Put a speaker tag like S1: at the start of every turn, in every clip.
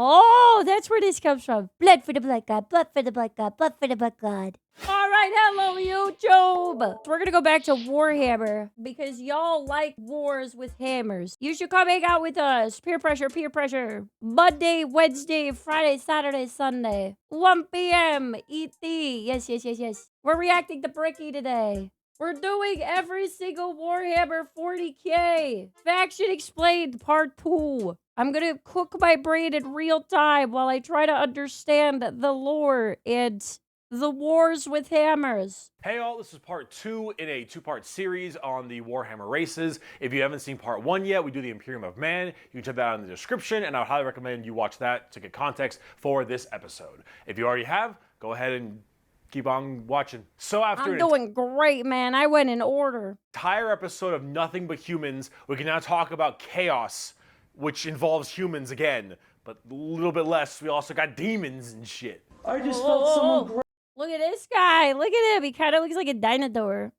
S1: Oh, that's where this comes from. Blood for the blood god, blood for the blood god, blood for the blood god. All right, hello, YouTube. We're gonna go back to Warhammer because y'all like wars with hammers. You should come hang out with us. Peer pressure, peer pressure. Monday, Wednesday, Friday, Saturday, Sunday. 1 p.m. ET. Yes, yes, yes, yes. We're reacting to Bricky today. We're doing every single Warhammer 40k. Faction Explained Part 2. I'm gonna cook my brain in real time while I try to understand the lore and the wars with hammers.
S2: Hey all, this is part 2 in a 2-part series on the Warhammer races. If you haven't seen part 1 yet, we do the Imperium of Man. You can check that out in the description, and I would highly recommend you watch that to get context for this episode. If you already have, go ahead and keep on watching. So after
S1: I'm doing great, man. I went in order.
S2: Entire episode of Nothing But Humans, we can now talk about chaos, which involves humans again, but a little bit less. We also got demons and shit.
S3: I just felt someone
S1: Look at this guy. Look at him. He kind of looks like a dinosaur.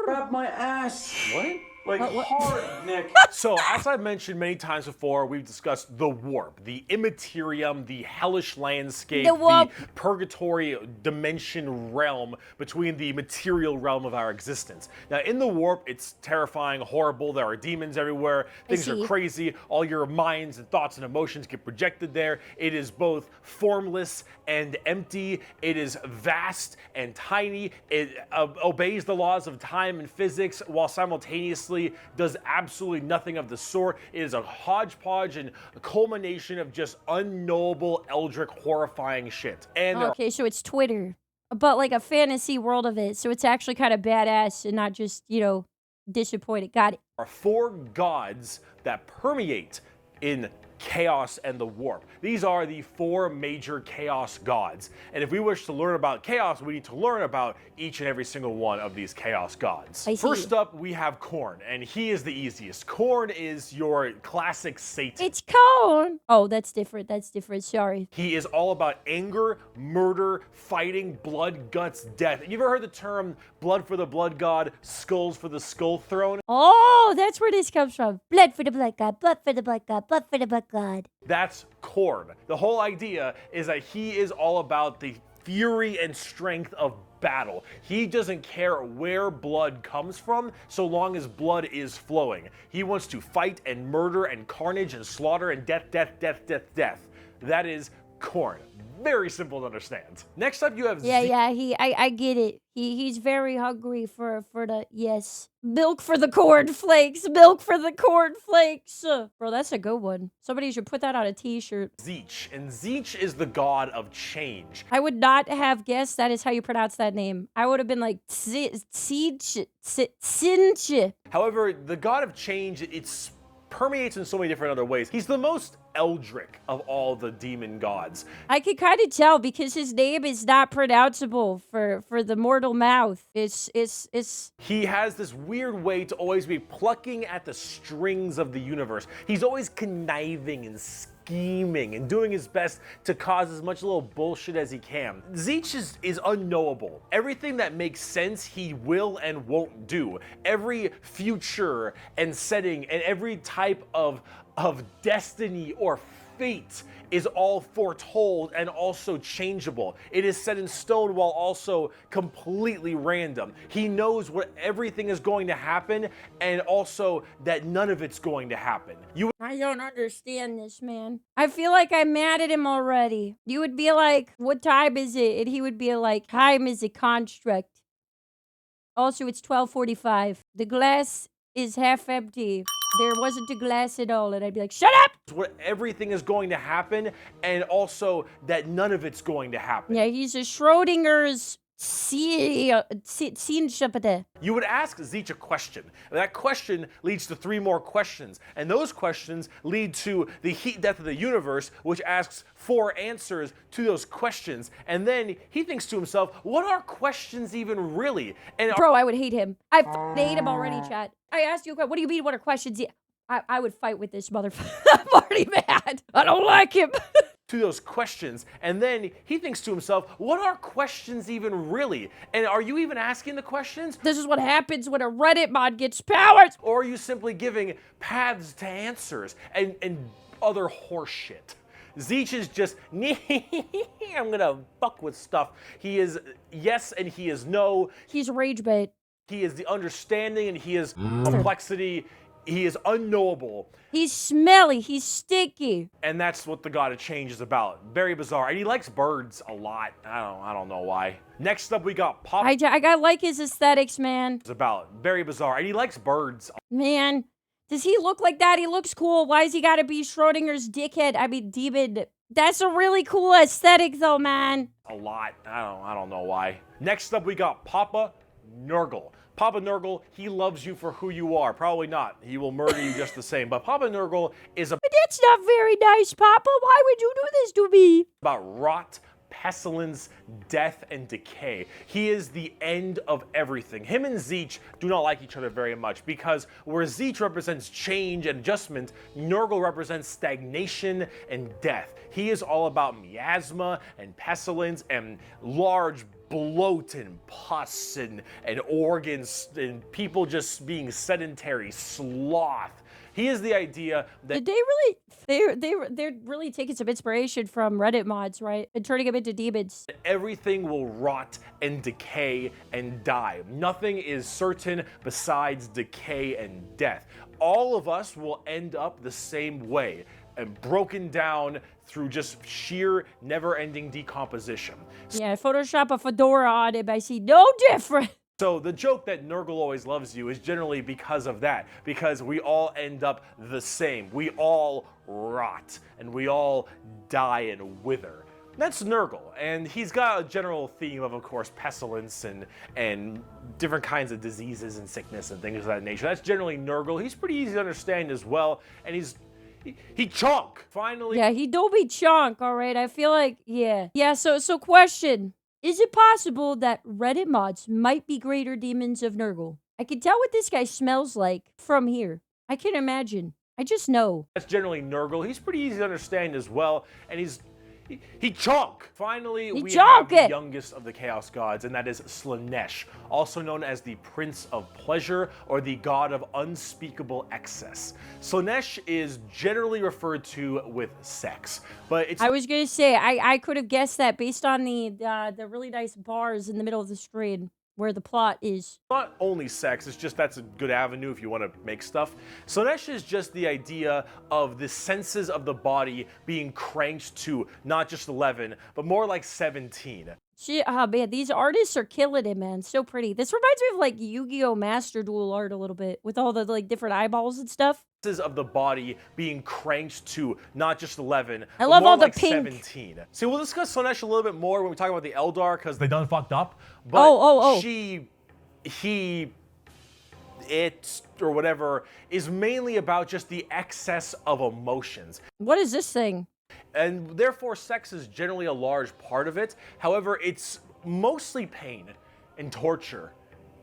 S3: grab my ass.
S2: What?
S3: Like hard, Nick.
S2: So, as I've mentioned many times before, we've discussed the warp, the immaterium, the hellish landscape, the purgatory dimension realm between the material realm of our existence. Now, in the warp, it's terrifying, horrible. There are demons everywhere. Things are crazy. All your minds and thoughts and emotions get projected there. It is both formless and empty. It is vast and tiny. It obeys the laws of time and physics while simultaneously does absolutely nothing of the sort. It is a hodgepodge and a culmination of just unknowable, eldritch, horrifying shit. And
S1: okay, so it's Twitter, but like a fantasy world of it. So it's actually kind of badass and not just, you know, disappointed. Got it.
S2: There are 4 gods that permeate in chaos and the warp. These are the 4 major chaos gods. And if we wish to learn about chaos, we need to learn about each and every single one of these chaos gods. First up, we have Khorne, and he is the easiest. Khorne is your classic Satan.
S1: It's Khorne. Oh, that's different. That's different. Sorry.
S2: He is all about anger, murder, fighting, blood, guts, death. You ever heard the term blood for the blood god, skulls for the skull throne?
S1: Oh, that's where this comes from. Blood for the blood god, blood for the blood god, blood for the blood god.
S2: That's Khorne. The whole idea is that he is all about the fury and strength of battle. He doesn't care where blood comes from so long as blood is flowing. He wants to fight and murder and carnage and slaughter and death, death, death, death, death. That is Khorne. Very simple to understand. Next up, you have
S1: I get it. He's very hungry for the, yes. Milk for the cornflakes. Milk for the cornflakes. Bro, that's a good one. Somebody should put that on a t-shirt.
S2: Tzeentch, and Tzeentch is the god of change.
S1: I would not have guessed that is how you pronounce that name. I would have been like, Tzeentch.
S2: However, the god of change, it's permeates in so many different other ways. He's the most eldritch of all the demon gods.
S1: I can kind of tell because his name is not pronounceable for the mortal mouth.
S2: He has this weird way to always be plucking at the strings of the universe. He's always conniving and scheming and doing his best to cause as much little bullshit as he can. Tzeentch is unknowable. Everything that makes sense, he will and won't do. Every future and setting and every type of destiny or fate is all foretold and also changeable. It is set in stone while also completely random. He knows what everything is going to happen and also that none of it's going to happen.
S1: I don't understand this, man. I feel like I'm mad at him already. You would be like, what time is it? And he would be like, time is a construct. Also, it's 12:45. The glass is half empty. There wasn't a glass at all, and I'd be like, shut up!
S2: What everything is going to happen, and also that none of it's going to happen.
S1: Yeah, he's a Schrodinger's scene.
S2: You would ask Tzeentch a question. That question leads to 3 more questions, and those questions lead to the heat death of the universe, which asks 4 answers to those questions. And then he thinks to himself, what are questions even really? And
S1: bro, I would hate him. I hate him already, chat. I asked you a question. What do you mean, what are questions? I would fight with this motherfucker. I'm already mad. I don't like him.
S2: To those questions, and then he thinks to himself, what are questions even really? And are you even asking the questions?
S1: This is what happens when a Reddit mod gets powers.
S2: Or are you simply giving paths to answers and other horse shit? Zeech is just, I'm gonna fuck with stuff. He is yes and he is no.
S1: He's rage bait.
S2: He is the understanding and he is complexity. He is unknowable.
S1: He's smelly. He's sticky.
S2: And that's what the God of Change is about. Very bizarre. And he likes birds a lot. I don't know why. Next up, we got Pop.
S1: I like his aesthetics, man.
S2: It's about very bizarre. And he likes birds.
S1: Man, does he look like that? He looks cool. Why has he got to be Schrodinger's dickhead? I mean, demon. That's a really cool aesthetic, though, man.
S2: A lot. I don't know why. Next up, we got Papa Nurgle. Papa Nurgle, he loves you for who you are. Probably not. He will murder you just the same. But Papa Nurgle is
S1: But that's not very nice, Papa. Why would you do this to me?
S2: about rot, pestilence, death, and decay. He is the end of everything. Him and Zeech do not like each other very much because where Zeech represents change and adjustment, Nurgle represents stagnation and death. He is all about miasma and pestilence and large bloat and pus and organs and people just being sedentary, sloth. He is the idea that
S1: Did they really? They're really taking some inspiration from Reddit mods, right? And turning them into demons.
S2: everything will rot and decay and die. Nothing is certain besides decay and death. All of us will end up the same way and broken down through just sheer never-ending decomposition.
S1: Yeah, Photoshop a fedora on him. I see no difference.
S2: So the joke that Nurgle always loves you is generally because of that, because we all end up the same. We all rot and we all die and wither. That's Nurgle, and he's got a general theme of course, pestilence and different kinds of diseases and sickness and things of that nature. That's generally Nurgle. He's pretty easy to understand as well, and he chunk. Finally,
S1: Yeah, he don't be chunk, all right? I feel like, yeah. Yeah, so question. Is it possible that Reddit mods might be greater demons of Nurgle? I can tell what this guy smells like from here. I can imagine. I just know.
S2: that's generally Nurgle. He's pretty easy to understand as well, and he chunk. Finally, we have the youngest of the Chaos Gods, and that is Slaanesh, also known as the Prince of Pleasure or the God of Unspeakable Excess. Slaanesh is generally referred to with sex, but it's
S1: I was gonna say, I could have guessed that based on the really nice bars in the middle of the screen where the plot is.
S2: not only sex, it's just that's a good avenue if you want to make stuff. Slaanesh is just the idea of the senses of the body being cranked to not just 11, but more like 17.
S1: Oh man, these artists are killing it, man. So pretty. This reminds me of like Yu-Gi-Oh! Master Duel art a little bit with all the like different eyeballs and stuff.
S2: Of the body being cranked to not just 11,
S1: I
S2: but
S1: love
S2: more
S1: all the
S2: like
S1: pink.
S2: 17. See, we'll discuss Slaanesh a little bit more when we talk about the Eldar because they done fucked up. But
S1: Oh.
S2: it, or whatever, is mainly about just the excess of emotions.
S1: What is this thing?
S2: And therefore, sex is generally a large part of it. However, it's mostly pain and torture.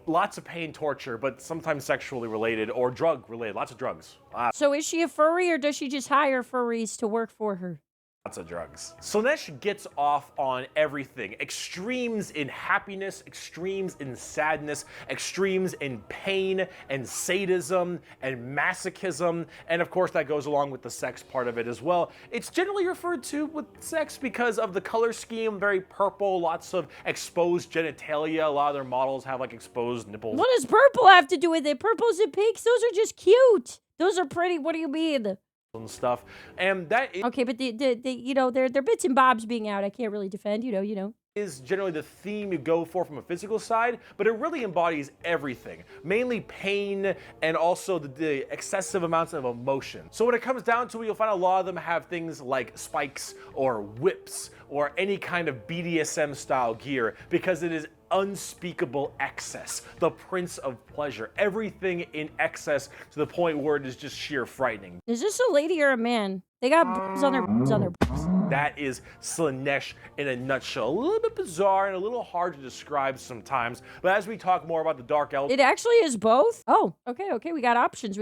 S2: Lots of pain, torture, but sometimes sexually related or drug related. Lots of drugs.
S1: So is she a furry or does she just hire furries to work for her?
S2: Lots of drugs. Slaanesh gets off on everything. Extremes in happiness, extremes in sadness, extremes in pain and sadism and masochism. And of course that goes along with the sex part of it as well. It's generally referred to with sex because of the color scheme, very purple, lots of exposed genitalia. A lot of their models have like exposed nipples.
S1: What does purple have to do with it? Purples and pinks, those are just cute. Those are pretty. What do you mean?
S2: And stuff, and that is,
S1: Okay, but they're bits and bobs being out. I can't really defend, you know.
S2: is generally the theme you go for from a physical side, but it really embodies everything, mainly pain and also the excessive amounts of emotion. So when it comes down to it, you'll find a lot of them have things like spikes or whips or any kind of BDSM style gear because it is unspeakable excess, the Prince of Pleasure, everything in excess to the point where it is just sheer frightening.
S1: Is this a lady or a man? They got boobs on their boobs on their boobs.
S2: That is Slaanesh in a nutshell. A little bit bizarre and a little hard to describe sometimes, but as we talk more about the Dark Elves,
S1: It actually is both? Oh, okay, we got options.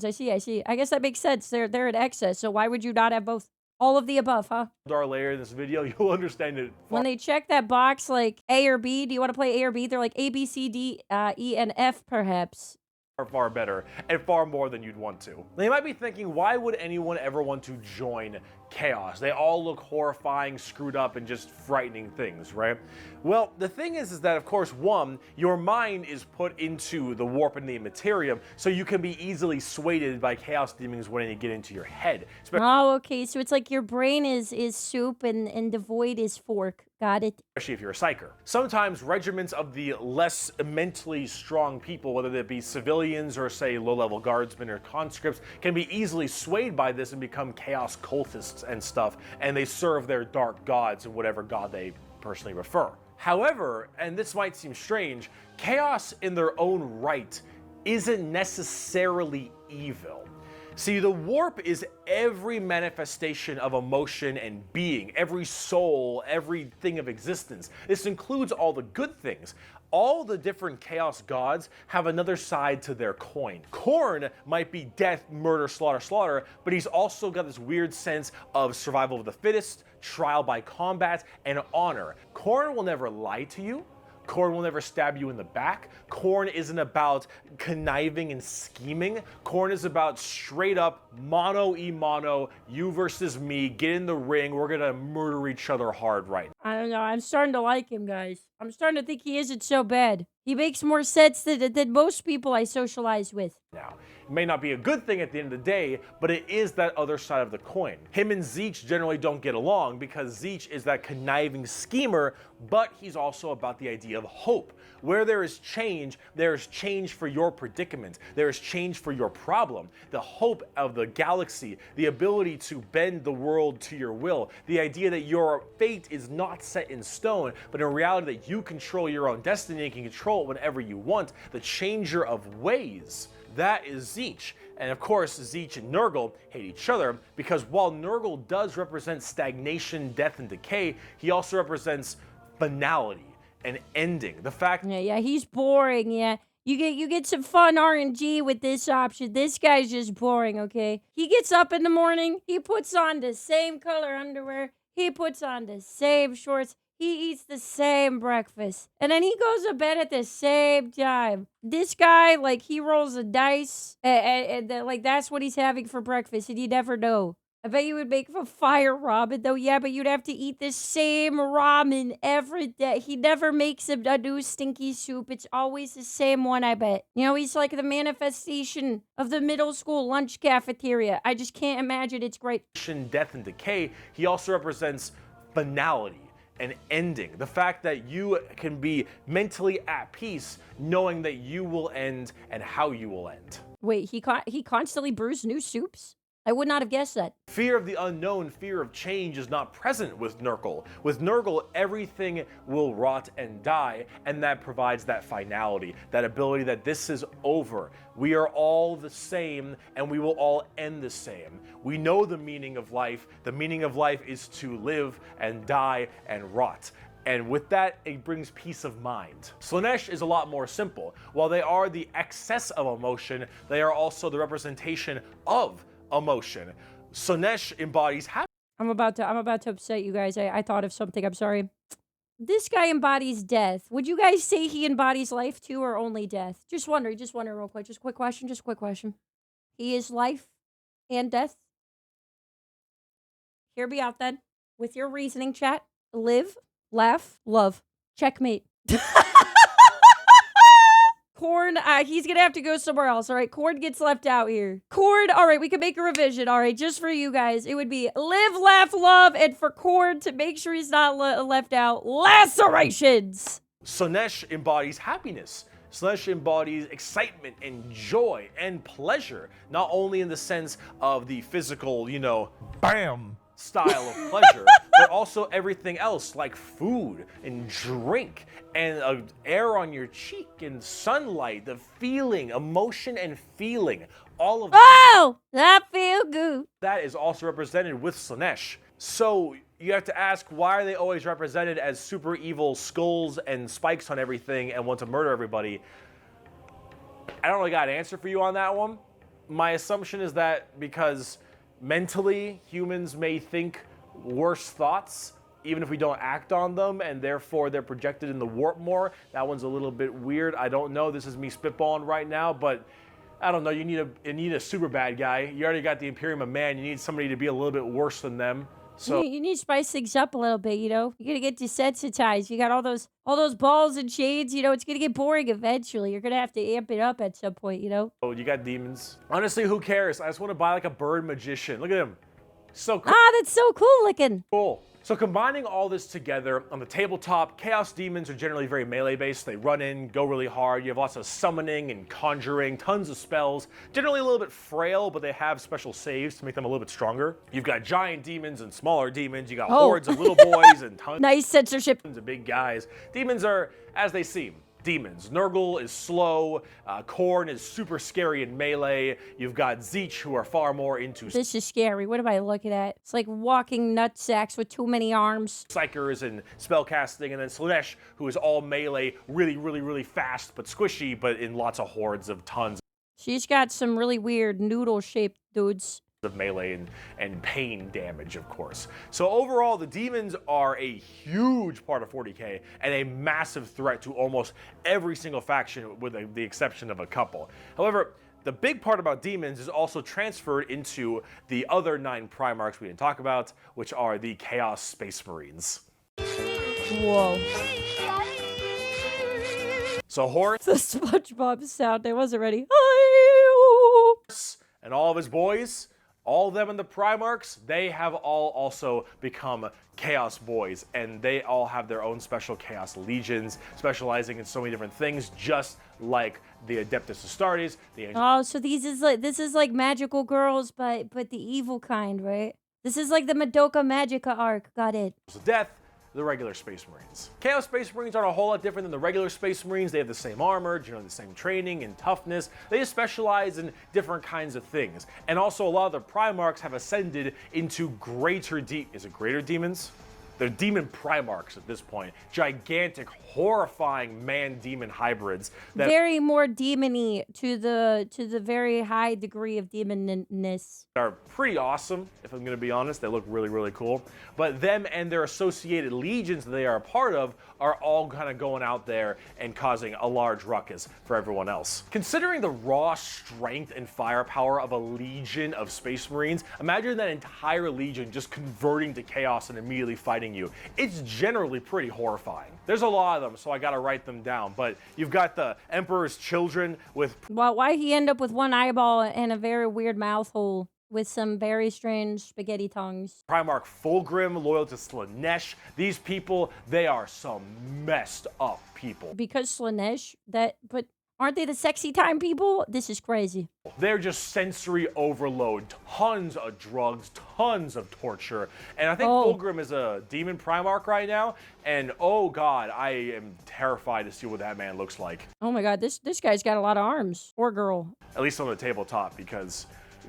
S1: I see. I guess that makes sense. They're in excess, so why would you not have both? All of the above, huh?
S2: Eldar layer in this video, you'll understand it
S1: When they check that box like A or B, do you want to play A or B? They're like A, B, C, D, E, and F, perhaps.
S2: far better and far more than you'd want to. Now you might be thinking, why would anyone ever want to join chaos. They all look horrifying, screwed up, and just frightening things, right? Well, the thing is that, of course, one, your mind is put into the warp and the immaterium, so you can be easily swayed by chaos demons when they get into your head.
S1: Oh, okay. So it's like your brain is soup and the void is fork. Got it.
S2: Especially if you're a psyker. Sometimes regiments of the less mentally strong people, whether they be civilians or, say, low-level guardsmen or conscripts, can be easily swayed by this and become chaos cultists and stuff, and they serve their dark gods and whatever god they personally prefer. However, and this might seem strange, chaos in their own right isn't necessarily evil. See, the warp is every manifestation of emotion and being, every soul, everything of existence. This includes all the good things. All the different chaos gods have another side to their coin. Khorne might be death, murder, slaughter, slaughter, but he's also got this weird sense of survival of the fittest, trial by combat, and honor. Khorne will never lie to you. Khorne will never stab you in the back. Khorne isn't about conniving and scheming. Khorne is about straight up mano-y-mano, you versus me, get in the ring, we're gonna murder each other hard right now.
S1: I don't know. I'm starting to like him, guys. I'm starting to think he isn't so bad. He makes more sense than most people I socialize with.
S2: Now, it may not be a good thing at the end of the day, but it is that other side of the coin. Him and Tzeentch generally don't get along because Tzeentch is that conniving schemer, but he's also about the idea of hope. Where there is change for your predicament. There is change for your problem. The hope of the galaxy, the ability to bend the world to your will, the idea that your fate is not set in stone, but in reality that you control your own destiny and can control it whenever you want, the changer of ways. That is Tzeentch. And of course, Tzeentch and Nurgle hate each other because while Nurgle does represent stagnation, death, and decay, he also represents finality and ending. The fact
S1: Yeah, he's boring, yeah. You get some fun RNG with this option. This guy's just boring, okay? He gets up in the morning, he puts on the same color underwear, he puts on the same shorts, he eats the same breakfast, and then he goes to bed at the same time. This guy, like, he rolls a dice, and like, that's what he's having for breakfast, and you never know. I bet you would make a fire ramen, though. Yeah, but you'd have to eat the same ramen every day. He never makes a new stinky soup. It's always the same one, I bet. You know, he's like the manifestation of the middle school lunch cafeteria. I just can't imagine. It's great.
S2: Death, and decay, he also represents finality and ending. The fact that you can be mentally at peace knowing that you will end and how you will end.
S1: Wait, he constantly brews new soups? I would not have guessed that.
S2: Fear of the unknown, fear of change is not present with Nurgle. With Nurgle, everything will rot and die, and that provides that finality, that ability that this is over. We are all the same, and we will all end the same. We know the meaning of life. The meaning of life is to live and die and rot. And with that, it brings peace of mind. Slaanesh is a lot more simple. While they are the excess of emotion, they are also the representation of emotion. Slaanesh embodies happiness.
S1: I'm about to upset you guys. I thought of something. I'm sorry. This guy embodies death. Would you guys say he embodies life too, or only death? Just wondering real quick. Just a quick question. He is life and death. Hear me out then. With your reasoning, chat. Live, laugh, love. Checkmate. Khorne, he's gonna have to go somewhere else, all right? Khorne gets left out here. Khorne, all right, we can make a revision, all right? Just for you guys, it would be live, laugh, love, and for Khorne, to make sure he's not left out, lacerations!
S2: Slaanesh embodies happiness. Slaanesh embodies excitement and joy and pleasure, not only in the sense of the physical, you know, bam style of pleasure, but also everything else like food and drink and air on your cheek and sunlight, the feeling, emotion and feeling, all of
S1: Oh, that feel good.
S2: that is also represented with Slaanesh. So you have to ask, why are they always represented as super evil skulls and spikes on everything and want to murder everybody? I don't really got an answer for you on that one. My assumption is that because mentally, humans may think worse thoughts, even if we don't act on them, and therefore they're projected in the warp more. That one's a little bit weird. I don't know. This is me spitballing right now, but I don't know, you need a super bad guy. You already got the Imperium of Man. You need somebody to be a little bit worse than them. So
S1: you need to spice things up a little bit, you know? You're gonna get desensitized. You got all those balls and chains, you know, it's gonna get boring eventually. You're gonna have to amp it up at some point, you know?
S2: oh, you got demons. Honestly, who cares? I just want to buy like a bird magician. Look at him. So cool.
S1: Ah, that's so cool looking.
S2: Cool. So combining all this together on the tabletop, Chaos Demons are generally very melee based. They run in, go really hard. You have lots of summoning and conjuring, tons of spells. Generally a little bit frail, but they have special saves to make them a little bit stronger. You've got giant demons and smaller demons. You got hordes of little boys and tons
S1: Nice censorship.
S2: of big guys. Demons are as they seem. Demons. Nurgle is slow. Khorne is super scary in melee. You've got Zeech, who are far more into
S1: This is scary. What am I looking at? It's like walking nutsacks with too many arms.
S2: Psychers and spellcasting, and then Slanesh, who is all melee, really fast, but squishy, but in lots of hordes of tons
S1: She's got some really weird noodle-shaped dudes.
S2: of melee and pain damage, of course. So overall, the demons are a huge part of 40k and a massive threat to almost every single faction with the exception of a couple. However, the big part about demons is also transferred into the other 9 Primarchs we didn't talk about, which are the Chaos Space Marines.
S1: Whoa.
S2: So Horus
S1: The SpongeBob sound. I wasn't ready.
S2: and all of his boys, all of them in the Primarchs, they have all also become Chaos Boys, and they all have their own special Chaos Legions, specializing in so many different things, just like the Adeptus Astartes, the
S1: Oh, so this is like magical girls, but the evil kind, right? This is like the Madoka Magica arc. Got it.
S2: Angels of Death, the regular Space Marines. Chaos Space Marines aren't a whole lot different than the regular Space Marines. They have the same armor, generally the same training and toughness. They just specialize in different kinds of things. And also a lot of the Primarchs have ascended into greater is it greater demons? They're demon Primarchs at this point. Gigantic, horrifying man-demon hybrids that
S1: Very more demony to the very high degree of demonness.
S2: are pretty awesome, if I'm going to be honest. They look really cool. But them and their associated legions that they are a part of are all kind of going out there and causing a large ruckus for everyone else. Considering the raw strength and firepower of a legion of Space Marines, imagine that entire legion just converting to chaos and immediately fighting you. It's generally pretty horrifying. There's a lot of them, so I gotta write them down. But you've got the Emperor's Children with
S1: Well, why he end up with one eyeball and a very weird mouth hole with some very strange spaghetti tongues?
S2: Primarch Fulgrim, loyal to Slanesh. These people, they are some messed up people.
S1: Because Slanesh, but aren't they the sexy time people? This is crazy.
S2: They're just sensory overload, tons of drugs, tons of torture. And I think Fulgrim is a demon Primarch right now. And oh god, I am terrified to see what that man looks like.
S1: Oh my god, this guy's got a lot of arms. Or girl.
S2: At least on the tabletop, because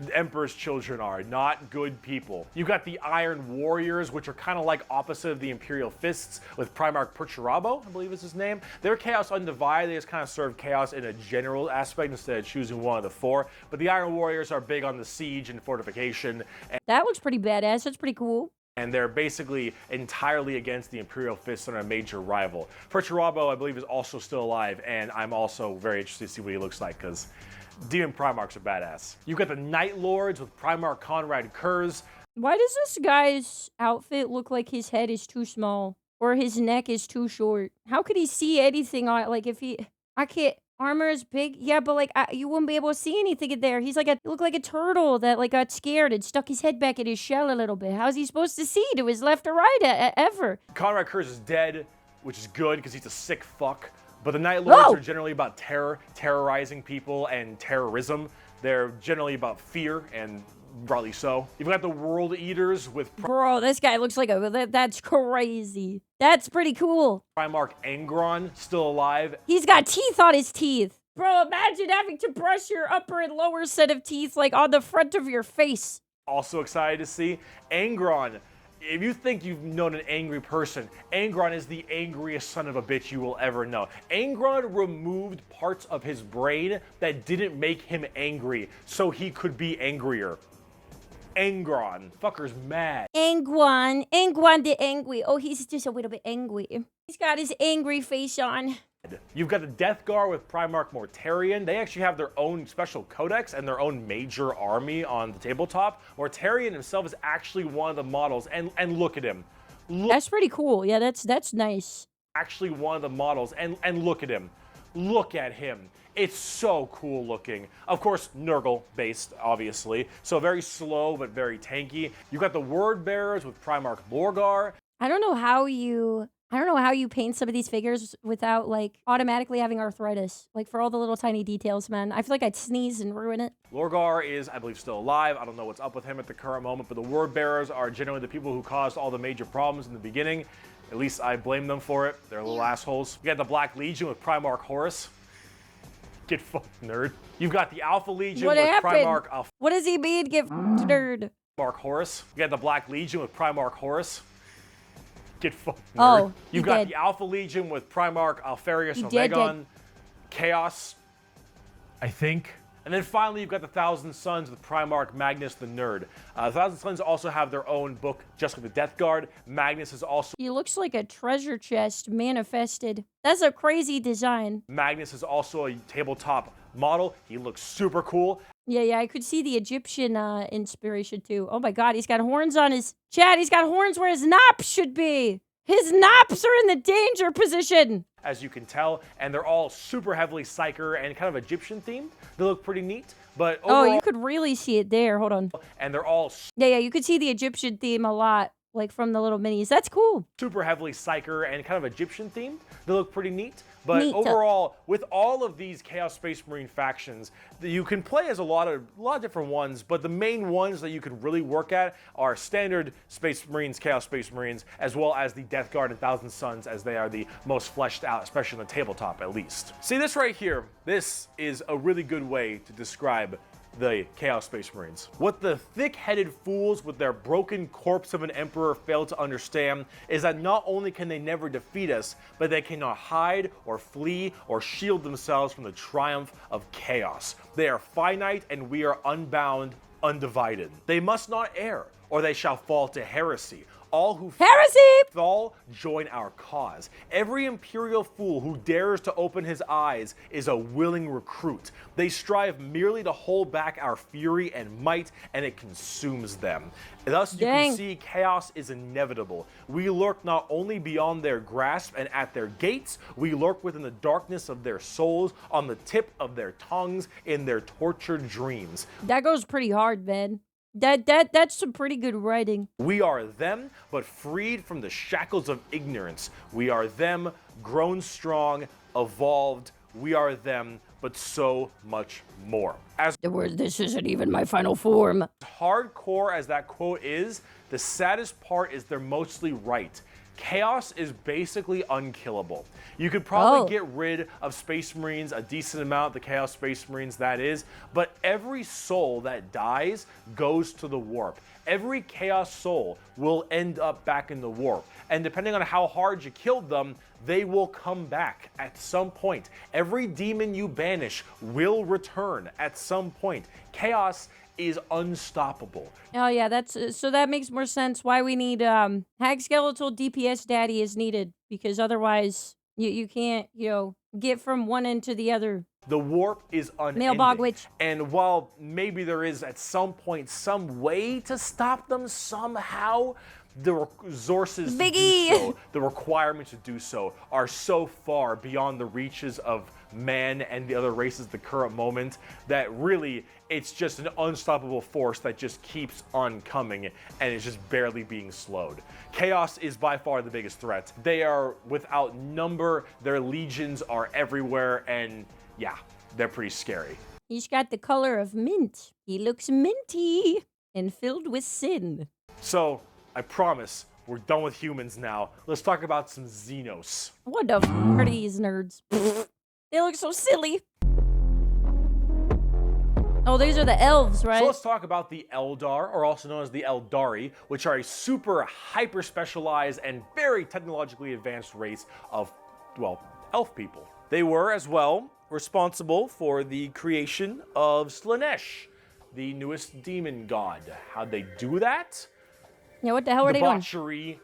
S2: the Emperor's Children are not good people. You've got the Iron Warriors, which are kind of like opposite of the Imperial Fists, with Primarch Perturabo, I believe is his name. They're Chaos Undivided. They just kind of serve chaos in a general aspect instead of choosing one of the 4. But the Iron Warriors are big on the siege and fortification.
S1: That looks pretty badass. That's pretty cool.
S2: And they're basically entirely against the Imperial Fists and are a major rival. Perturabo, I believe, is also still alive, and I'm also very interested to see what he looks like, because Demon Primarchs are badass. You've got the Night Lords with Primarch Conrad Kurz.
S1: Why does this guy's outfit look like his head is too small? Or his neck is too short? How could he see anything on it? Like, if he... I can't... Armor is big? Yeah, but, like, you wouldn't be able to see anything in there. He's like he looked like a turtle that, like, got scared and stuck his head back in his shell a little bit. How's he supposed to see to his left or right ever?
S2: Conrad Kurz is dead, which is good, because he's a sick fuck. But the Night Lords are generally about terrorizing people and terrorism. They're generally about fear, and rightly so. You've got the World Eaters with
S1: Bro, this guy looks like that's crazy. That's pretty cool.
S2: Primarch Angron, still alive.
S1: He's got teeth on his teeth. Bro, imagine having to brush your upper and lower set of teeth, like, on the front of your face.
S2: Also excited to see Angron. If you think you've known an angry person, Angron is the angriest son of a bitch you will ever know. Angron removed parts of his brain that didn't make him angry, so he could be angrier. Angron. Fucker's mad.
S1: Angron the angry. Oh, he's just a little bit angry. He's got his angry face on.
S2: You've got the Death Guard with Primarch Mortarion. They actually have their own special codex and their own major army on the tabletop. Mortarion himself is actually one of the models, and look at him.
S1: That's pretty cool. Yeah, that's nice.
S2: Actually one of the models, and look at him. Look at him. It's so cool looking. Of course, Nurgle based, obviously. So very slow, but very tanky. You've got the Word Bearers with Primarch Lorgar.
S1: I don't know how you paint some of these figures without, like, automatically having arthritis. Like, for all the little tiny details, man. I feel like I'd sneeze and ruin it.
S2: Lorgar is, I believe, still alive. I don't know what's up with him at the current moment, but the Word Bearers are generally the people who caused all the major problems in the beginning. At least I blame them for it. They're little assholes. You got the Black Legion with Primarch Horus. Get fucked, nerd. You've got the Alpha Legion with Primarch Alpha.
S1: What does he mean, get fucked, nerd?
S2: Primarch Horus. You got the Black Legion with Primarch Horus. Get fucked, nerd.
S1: Oh,
S2: You've got the Alpha Legion with Primarch Alfarius Omegon. Chaos, I think. And then finally, you've got the Thousand Sons with Primarch Magnus the Nerd. The Thousand Sons also have their own book, just like the Death Guard. Magnus is also...
S1: He looks like a treasure chest manifested. That's a crazy design.
S2: Magnus is also a tabletop model. He looks super cool.
S1: Yeah, I could see the Egyptian inspiration too. Oh my god, he's got horns on his... Chad, he's got horns where his knops should be! His knops are in the danger position!
S2: As you can tell, and they're all super heavily Psyker and kind of Egyptian themed. They look pretty neat, but overall...
S1: Oh, you could really see it there. Hold on.
S2: And they're all...
S1: Yeah, you could see the Egyptian theme a lot, like from the little minis. That's cool.
S2: Super heavily Psyker and kind of Egyptian themed. They look pretty neat. But overall, with all of these Chaos Space Marine factions, you can play as a lot of different ones, but the main ones that you can really work at are standard Space Marines, Chaos Space Marines, as well as the Death Guard and Thousand Sons, as they are the most fleshed out, especially on the tabletop at least. See this right here? This is a really good way to describe the Chaos Space Marines. What the thick-headed fools with their broken corpse of an emperor fail to understand is that not only can they never defeat us, but they cannot hide or flee or shield themselves from the triumph of chaos. They are finite and we are unbound, undivided. They must not err, or they shall fall to heresy. All who fall join our cause. Every imperial fool who dares to open his eyes is a willing recruit. They strive merely to hold back our fury and might, and it consumes them. Thus, you can see chaos is inevitable. We lurk not only beyond their grasp and at their gates, we lurk within the darkness of their souls, on the tip of their tongues, in their tortured dreams.
S1: That goes pretty hard, man. That's some pretty good writing.
S2: We are them, but freed from the shackles of ignorance. We are them, grown strong, evolved. We are them, but so much more. As
S1: this isn't even my final form.
S2: Hardcore as that quote is, the saddest part is they're mostly right. Chaos is basically unkillable. You could probably get rid of Space Marines, a decent amount, the Chaos Space Marines that is, but every soul that dies goes to the warp. Every Chaos soul will end up back in the warp. And depending on how hard you killed them, they will come back at some point. Every demon you banish will return at some point. Chaos is unstoppable.
S1: Oh yeah, so that makes more sense why we need Hag Skeletal DPS Daddy is needed, because otherwise you can't, get from one end to the other.
S2: The warp is unending.
S1: Mailbog Witch.
S2: And while maybe there is at some point some way to stop them somehow, the resources to do so, the requirements to do so, are so far beyond the reaches of man and the other races at the current moment that really it's just an unstoppable force that just keeps on coming and is just barely being slowed. Chaos is by far the biggest threat. They are without number, their legions are everywhere, and yeah, they're pretty scary.
S1: He's got the color of mint. He looks minty and filled with sin.
S2: So, I promise, we're done with humans now. Let's talk about some Xenos.
S1: What the f*** are these nerds? They look so silly. Oh, these are the elves, right?
S2: So let's talk about the Eldar, or also known as the Eldari, which are a super hyper-specialized and very technologically advanced race of, well, elf people. They were, as well, responsible for the creation of Slaanesh, the newest demon god. How'd they do that?
S1: Yeah, what the hell are they doing?
S2: Debauchery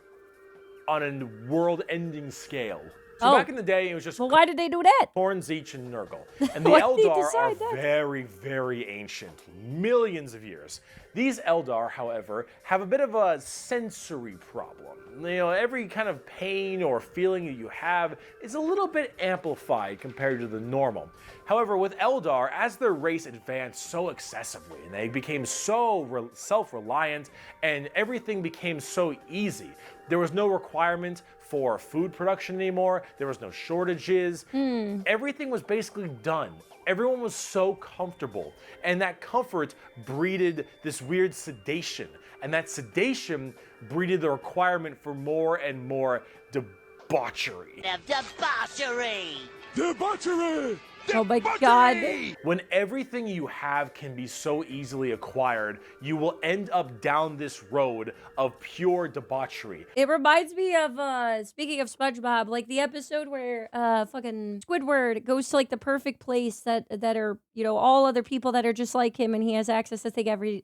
S2: on a world-ending scale. So back in the day, it was just
S1: Well, why did they do that?
S2: Khorne, Tzeentch, and Nurgle. And the
S1: Why did they
S2: Eldar are
S1: decide that?
S2: very, very ancient, millions of years. These Eldar, however, have a bit of a sensory problem. You know, every kind of pain or feeling that you have is a little bit amplified compared to the normal. However, with Eldar, as their race advanced so excessively, and they became so self-reliant, and everything became so easy, there was no requirement for food production anymore. There was no shortages. Everything was basically done. Everyone was so comfortable, and that comfort breeded this weird sedation, and that sedation breeded the requirement for more and more debauchery.
S4: Debauchery!
S3: Debauchery!
S1: Oh my God.
S2: When everything you have can be so easily acquired, you will end up down this road of pure debauchery.
S1: It reminds me of, speaking of SpongeBob, like the episode where fucking Squidward goes to like the perfect place that are, you know, all other people that are just like him, and he has access to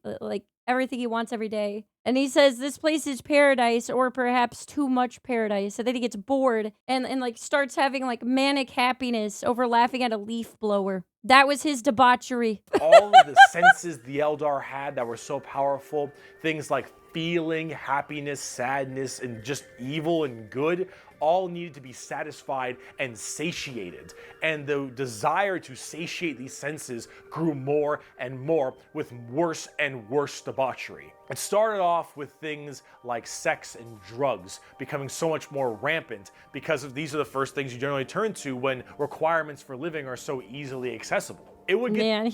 S1: everything he wants every day. And he says this place is paradise, or perhaps too much paradise. And then he gets bored and like starts having like manic happiness over laughing at a leaf blower. That was his debauchery.
S2: All of the senses the Eldar had that were so powerful, things like feeling, happiness, sadness, and just evil and good, all needed to be satisfied and satiated. And the desire to satiate these senses grew more and more with worse and worse debauchery. It started off with things like sex and drugs becoming so much more rampant because these are the first things you generally turn to when requirements for living are so easily accessible. It would get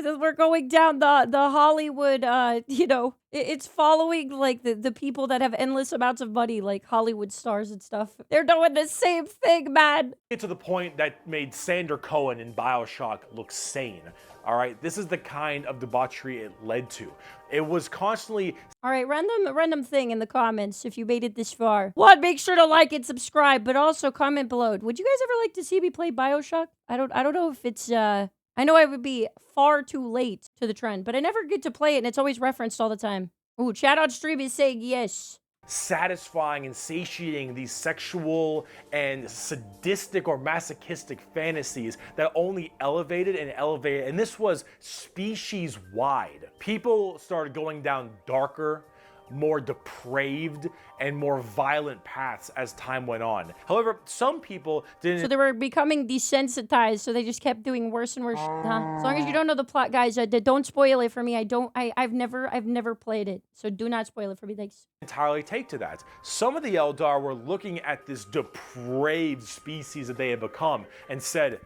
S1: We're going down the Hollywood, you know, it's following like the people that have endless amounts of money, like Hollywood stars and stuff. They're doing the same thing, man.
S2: to the point that made Sander Cohen in BioShock look sane. All right, this is the kind of debauchery it led to. It was constantly.
S1: All right, random thing in the comments if you made it this far. One, make sure to like and subscribe, but also comment below. Would you guys ever like to see me play BioShock? I don't know if it's I know I would be far too late to the trend, but I never get to play it, and it's always referenced all the time. Ooh, chat on stream is saying yes.
S2: Satisfying and satiating these sexual and sadistic or masochistic fantasies that only elevated and elevated, and this was species-wide. People started going down darker, more depraved, and more violent paths as time went on. However, some people didn't.
S1: So they were becoming desensitized, so they just kept doing worse and worse. Huh? As long as you don't know the plot, guys, don't spoil it for me. I've never played it, so do not spoil it for me. Thanks.
S2: Entirely take to that. Some of the Eldar were looking at this depraved species that they had become and said,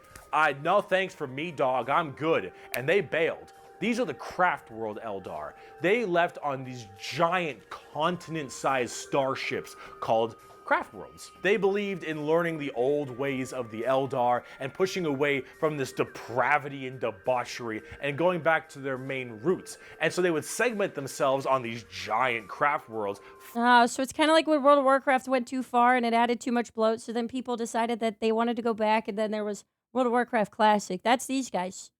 S2: no thanks for me, dog, I'm good. And they bailed. These are the CRAFTWORLD Eldar. They left on these giant continent-sized starships called CRAFTWORLDs. They believed in learning the old ways of the Eldar and pushing away from this depravity and debauchery and going back to their main roots. And so they would segment themselves on these giant craft worlds.
S1: So it's kind of like when World of Warcraft went too far and it added too much bloat, so then people decided that they wanted to go back, and then there was World of Warcraft Classic. That's these guys.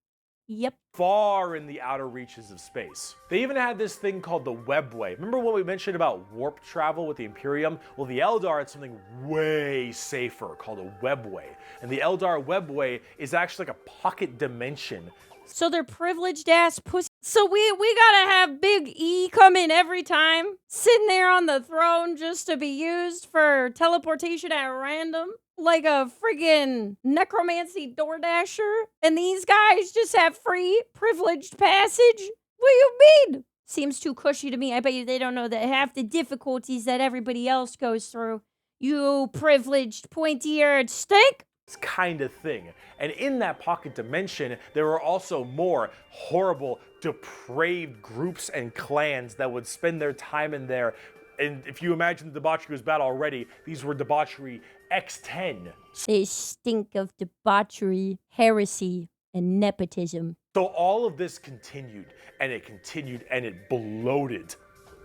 S1: Yep.
S2: Far in the outer reaches of space. They even had this thing called the Webway. Remember what we mentioned about warp travel with the Imperium? Well, the Eldar had something way safer called a Webway. And the Eldar Webway is actually like a pocket dimension.
S1: So they're privileged ass pussy. So we gotta have Big E come in every time, sitting there on the throne just to be used for teleportation at random. Like a friggin' necromancy DoorDasher, and these guys just have free, privileged passage? What do you mean? Seems too cushy to me. I bet you they don't know that half the difficulties that everybody else goes through. You privileged, pointy-eared stink?
S2: This kind of thing. And in that pocket dimension, there were also more horrible, depraved groups and clans that would spend their time in there. And if you imagine the debauchery was bad already, these were debauchery X10.
S1: They stink of debauchery, heresy, and nepotism.
S2: So all of this continued, and it bloated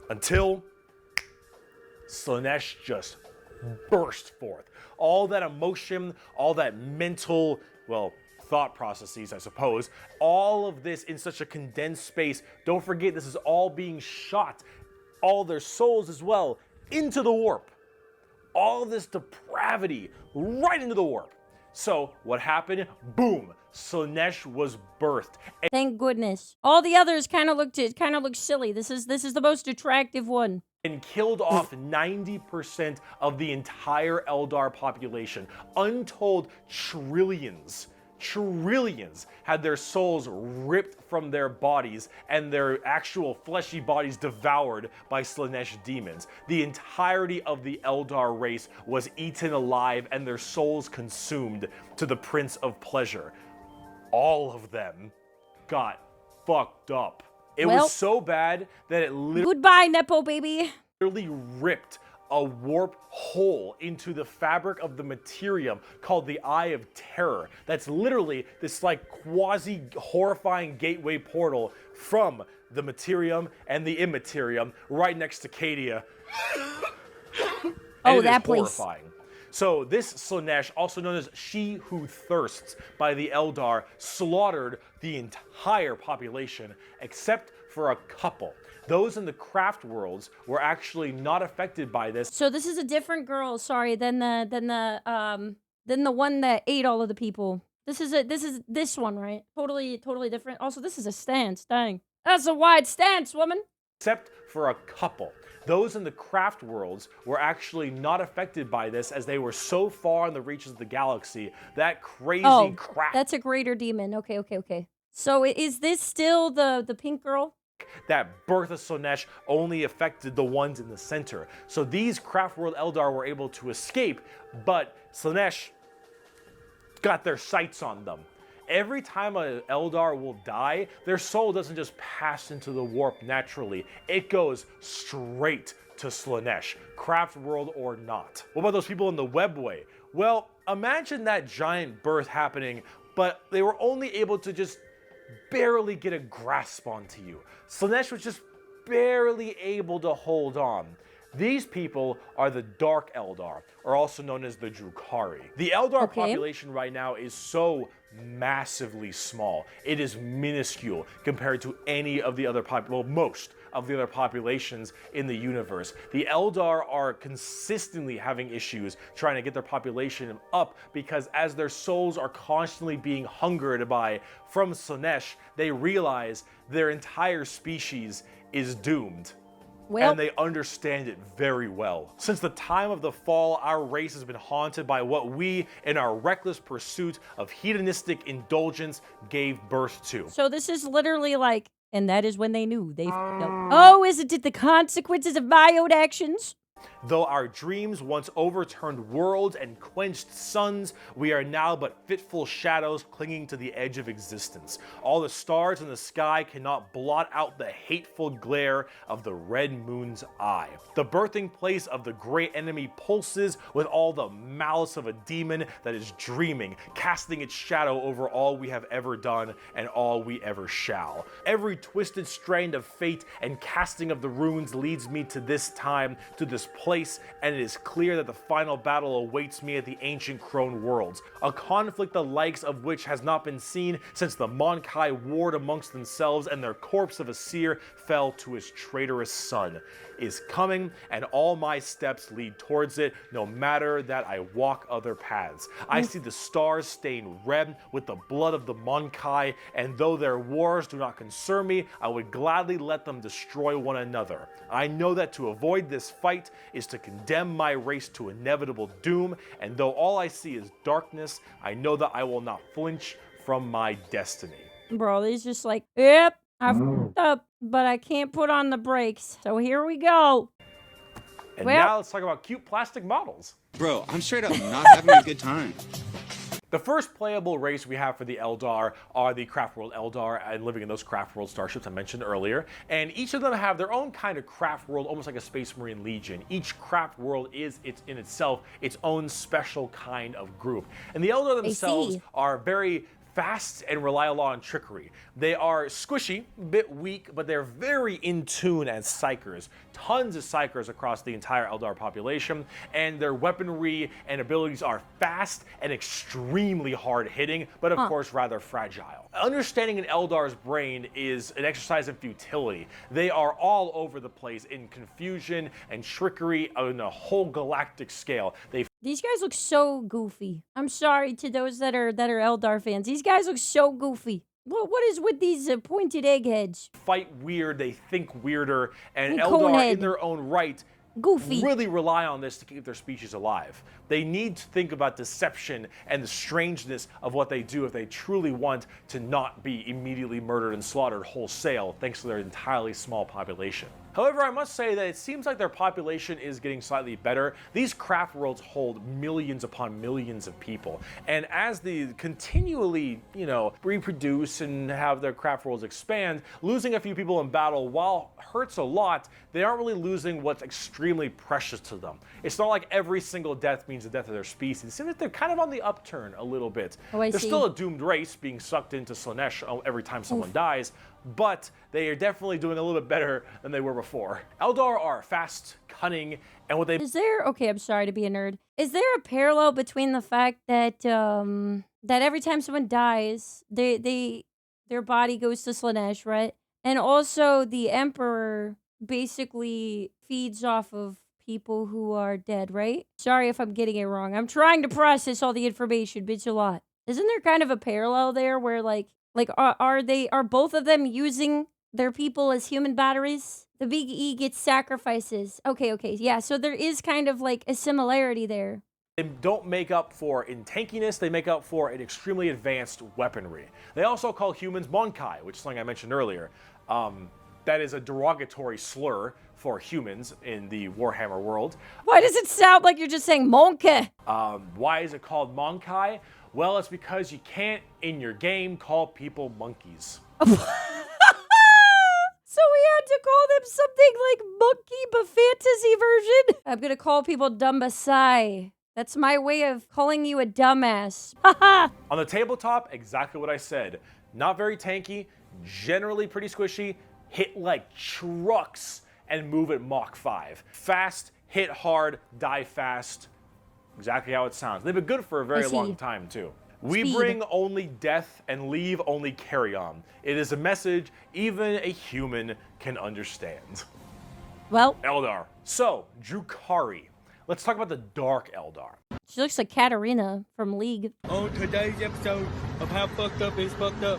S2: until Slaanesh just burst forth. All that emotion, all that mental, well, thought processes, I suppose, all of this in such a condensed space. Don't forget, this is all being shot, all their souls as well, into the warp. all this depravity right into the warp. So what happened? Boom, Slaanesh was birthed.
S1: Thank goodness. All the others kind of looked silly. This is the most attractive one.
S2: And killed off 90% of the entire Eldar population. Untold trillions had their souls ripped from their bodies and their actual fleshy bodies devoured by Slaanesh demons. The entirety of the Eldar race was eaten alive and their souls consumed to the Prince of Pleasure. All of them got fucked up. It was so bad that it literally...
S1: Goodbye, Nepo baby.
S2: ripped a warp hole into the fabric of the materium called the Eye of Terror. That's literally this like quasi horrifying gateway portal from the materium and the immaterium right next to Cadia.
S1: Oh, that place.
S2: Horrifying. So this Slaanesh, also known as She Who Thirsts by the Eldar, slaughtered the entire population except for a couple. Those in the craft worlds were actually not affected by this.
S1: So this is a different girl, sorry, than the one that ate all of the people. This is this one, right? Totally different. Also, this is a stance. Dang, that's a wide stance, woman.
S2: Except for a couple. Those in the craft worlds were actually not affected by this as they were so far in the reaches of the galaxy that crazy crap.
S1: That's a greater demon. Okay. So is this still the pink girl?
S2: That birth of Slaanesh only affected the ones in the center. So these craft world Eldar were able to escape, but Slaanesh got their sights on them. Every time an Eldar will die, their soul doesn't just pass into the warp naturally. It goes straight to Slaanesh, craft world or not. What about those people in the webway? Well, imagine that giant birth happening, but they were only able to just barely get a grasp onto you. Slaanesh was just barely able to hold on. These people are the Dark Eldar, or also known as the Drukhari. The Eldar population right now is so massively small. It is minuscule compared to any of the other most of the other populations in the universe. The Eldar are consistently having issues trying to get their population up because as their souls are constantly being hungered by from Slaanesh, they realize their entire species is doomed. And they understand it very well. Since the time of the fall, our race has been haunted by what we, in our reckless pursuit of hedonistic indulgence, gave birth to.
S1: So this is literally like, and that is when they knew they f***ed up. Oh, is it the consequences of my own actions?
S2: Though our dreams once overturned worlds and quenched suns, we are now but fitful shadows clinging to the edge of existence. All the stars in the sky cannot blot out the hateful glare of the red moon's eye. The birthing place of the great enemy pulses with all the malice of a demon that is dreaming, casting its shadow over all we have ever done and all we ever shall. Every twisted strand of fate and casting of the runes leads me to this time, to this place, and it is clear that the final battle awaits me at the ancient Crone worlds, a conflict the likes of which has not been seen since the Mon-Kai warred amongst themselves and their corpse of a seer fell to his traitorous son, is coming, and all my steps lead towards it, no matter that I walk other paths. I see the stars stained red with the blood of the Mon-Kai, and though their wars do not concern me, I would gladly let them destroy one another. I know that to avoid this fight is to condemn my race to inevitable doom, and though all I see is darkness, I know that I will not flinch from my destiny.
S1: Bro, he's just like, yep, I f***ed up, but I can't put on the brakes. So here we go.
S2: And now let's talk about cute plastic models.
S5: Bro, I'm straight up not having a good time.
S2: The first playable race we have for the Eldar are the Craft World Eldar and living in those Craft World starships I mentioned earlier. And each of them have their own kind of Craft World, almost like a Space Marine Legion. Each Craft World is in itself its own special kind of group. And the Eldar themselves are very fast and rely a lot on trickery. They are squishy, a bit weak, but they're very in tune as psychers. Tons of psychers across the entire Eldar population, and their weaponry and abilities are fast and extremely hard hitting, but of course rather fragile. Understanding an Eldar's brain is an exercise in futility. They are all over the place in confusion and trickery on a whole galactic scale.
S1: These guys look so goofy. I'm sorry to those that are Eldar fans. These guys look so goofy. What is with these pointed eggheads?
S2: Fight weird, they think weirder, and Eldar in their own right
S1: goofy
S2: really rely on this to keep their species alive. They need to think about deception and the strangeness of what they do if they truly want to not be immediately murdered and slaughtered wholesale thanks to their entirely small population. However, I must say that it seems like their population is getting slightly better. These craft worlds hold millions upon millions of people. And as they continually, reproduce and have their craft worlds expand, losing a few people in battle, while hurts a lot, they aren't really losing what's extremely precious to them. It's not like every single death means the death of their species. It seems like they're kind of on the upturn a little bit. They're still a doomed race being sucked into Slaanesh every time someone dies, but they are definitely doing a little bit better than they were before. Eldar are fast, cunning, and what they...
S1: Okay, I'm sorry to be a nerd. Is there a parallel between the fact that that every time someone dies, their body goes to Slaanesh, right? And also the Emperor basically feeds off of people who are dead, right? Sorry if I'm getting it wrong. I'm trying to process all the information, but it's a lot. Isn't there kind of a parallel there where are both of them using their people as human batteries? The Big E gets sacrifices. Okay, yeah, so there is kind of like a similarity there.
S2: They don't make up for in tankiness, they make up for an extremely advanced weaponry. They also call humans Monkai, which is something I mentioned earlier. That is a derogatory slur for humans in the Warhammer world.
S1: Why does it sound like you're just saying monkey?
S2: Why is it called Monkai? Well, it's because you can't, in your game, call people monkeys.
S1: So we had to call them something like monkey, but fantasy version? I'm gonna call people Dumbasai. That's my way of calling you a dumbass.
S2: On the tabletop, exactly what I said. Not very tanky, generally pretty squishy, hit like trucks, and move at Mach 5. Fast, hit hard, die fast. Exactly how it sounds. They've been good for a very long time, too. We bring only death and leave only carry-on. It is a message even a human can understand.
S1: Well,
S2: Eldar. So, Drukhari. Let's talk about the Dark Eldar.
S1: She looks like Katarina from League.
S3: On today's episode of How Fucked Up Is Fucked Up.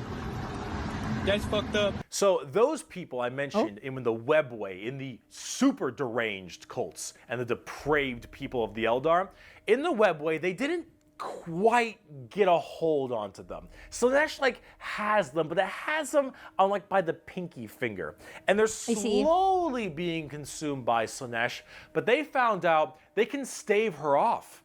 S3: That's fucked up.
S2: So those people I mentioned in the Webway, in the super deranged cults and the depraved people of the Eldar, in the Webway, they didn't quite get a hold onto them. Slaanesh has them, but it has them on by the pinky finger. And they're slowly being consumed by Slaanesh, but they found out they can stave her off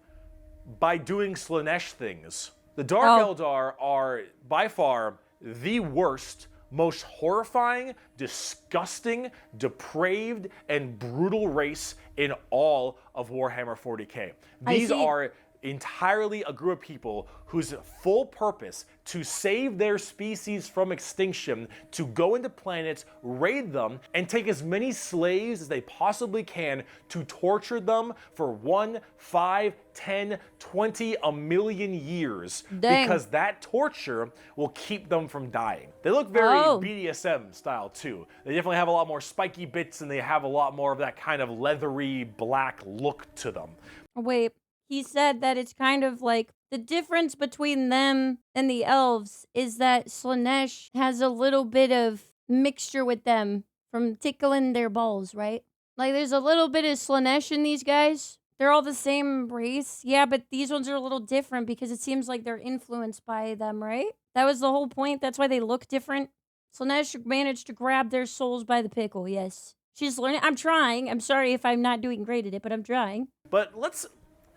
S2: by doing Slaanesh things. The Dark Eldar are by far the worst, most horrifying, disgusting, depraved, and brutal race in all of Warhammer 40k. These are entirely a group of people whose full purpose to save their species from extinction, to go into planets, raid them, and take as many slaves as they possibly can to torture them for 1, 5, 10, 20, a million years. Because that torture will keep them from dying. They look very BDSM style too. They definitely have a lot more spiky bits and they have a lot more of that kind of leathery black look to them.
S1: Wait. He said that it's kind of like the difference between them and the elves is that Slaanesh has a little bit of mixture with them from tickling their balls, right? There's a little bit of Slaanesh in these guys. They're all the same race. Yeah, but these ones are a little different because it seems like they're influenced by them, right? That was the whole point. That's why they look different. Slaanesh managed to grab their souls by the pickle, yes. She's learning. I'm trying. I'm sorry if I'm not doing great at it, but I'm trying.
S2: But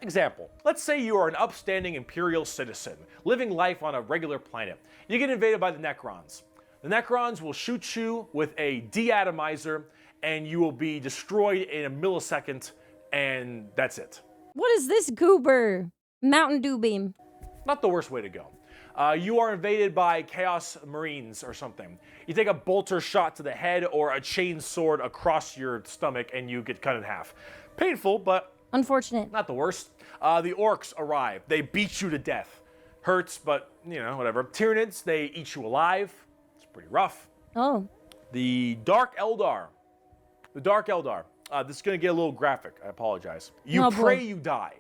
S2: example, let's say you are an upstanding Imperial citizen, living life on a regular planet. You get invaded by the Necrons. The Necrons will shoot you with a deatomizer, and you will be destroyed in a millisecond, and that's it.
S1: What is this goober? Mountain Dew beam.
S2: Not the worst way to go. You are invaded by Chaos Marines or something. You take a bolter shot to the head or a chain sword across your stomach and you get cut in half. Painful, but
S1: unfortunate.
S2: Not the worst. The Orks arrive. They beat you to death. Hurts, but, you know, whatever. Tyranids, they eat you alive. It's pretty rough.
S1: Oh.
S2: The Dark Eldar. The Dark Eldar. This is going to get a little graphic. I apologize. You pray you die.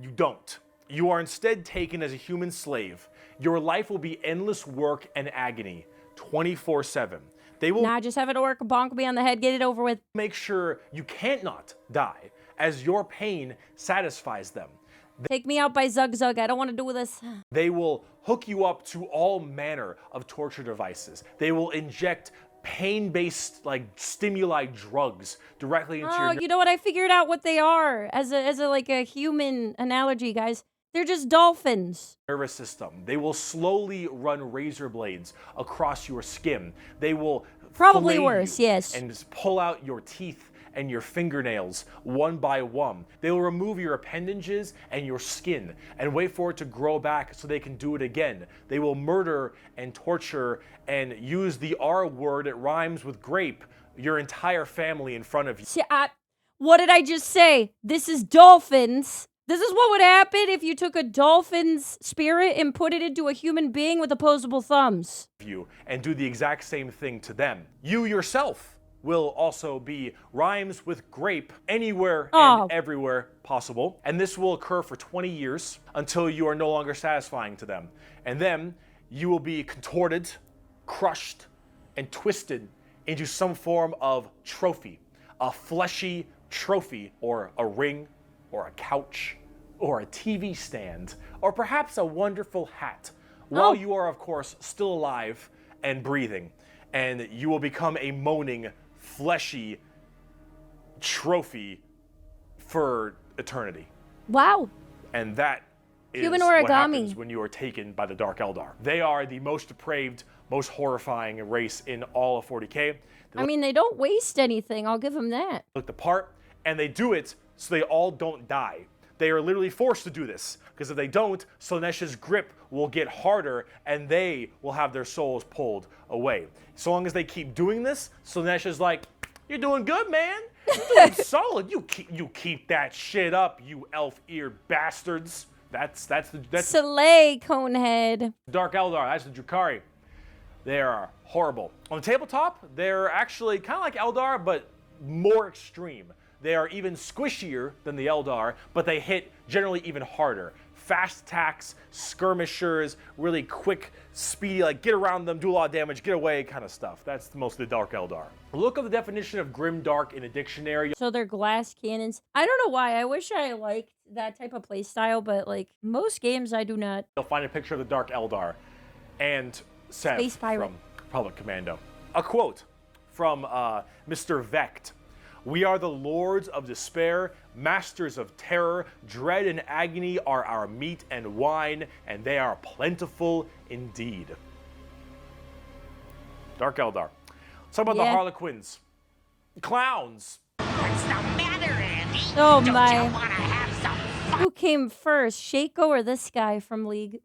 S2: You don't. You are instead taken as a human slave. Your life will be endless work and agony, 24/7. They will
S1: just have an orc bonk me on the head, get it over with.
S2: Make sure you can't not die, as your pain satisfies them.
S1: Take me out by Zug Zug. I don't want to do this.
S2: They will hook you up to all manner of torture devices. They will inject pain-based, like, stimuli drugs directly into your...
S1: You know what? I figured out what they are as a human analogy, guys. They're just dolphins.
S2: Nervous system. They will slowly run razor blades across your skin. They will
S1: probably worse, yes.
S2: And just pull out your teeth and your fingernails one by one. They will remove your appendages and your skin and wait for it to grow back so they can do it again. They will murder and torture and use the R word, it rhymes with grape, your entire family in front of you.
S1: See, what did I just say? This is dolphins. This is what would happen if you took a dolphin's spirit and put it into a human being with opposable thumbs.
S2: And do the exact same thing to them. You yourself will also be rhymes with grape anywhere and everywhere possible. And this will occur for 20 years until you are no longer satisfying to them. And then you will be contorted, crushed, and twisted into some form of trophy. A fleshy trophy, or a ring, or a couch, or a TV stand, or perhaps a wonderful hat, while you are, of course, still alive and breathing. And you will become a moaning, fleshy trophy for eternity.
S1: Wow.
S2: And that is
S1: human
S2: what
S1: origami.
S2: happens when you are taken by the Dark Eldar. They are the most depraved, most horrifying race in all of 40k.
S1: I mean, they don't waste anything. I'll give them that.
S2: Look the part, and they do it so they all don't die. They are literally forced to do this, because if they don't, Slaanesha's grip will get harder, and they will have their souls pulled away. So long as they keep doing this, Slaanesha's like, "You're doing good, man. You're doing solid. You keep that shit up, you elf-eared bastards." That's
S1: Slay, Conehead.
S2: Dark Eldar. That's the Drukhari. They are horrible. On the tabletop, they're actually kind of like Eldar, but more extreme. They are even squishier than the Eldar, but they hit generally even harder. Fast attacks, skirmishers, really quick, speedy, like get around them, do a lot of damage, get away kind of stuff. That's mostly the Dark Eldar. Look up the definition of grim dark in a dictionary.
S1: So they're glass cannons. I don't know why. I wish I liked that type of play style, but like most games I do not.
S2: You'll find a picture of the Dark Eldar and Sev from Republic Commando. A quote from Mr. Vecht. "We are the lords of despair, masters of terror. Dread and agony are our meat and wine, and they are plentiful indeed." Dark Eldar. Let's talk about the Harlequins. Clowns.
S4: What's the matter, Andy?
S1: Oh
S4: Don't
S1: my.
S4: you wanna have some fun?
S1: Who came first, Shaco or this guy from League?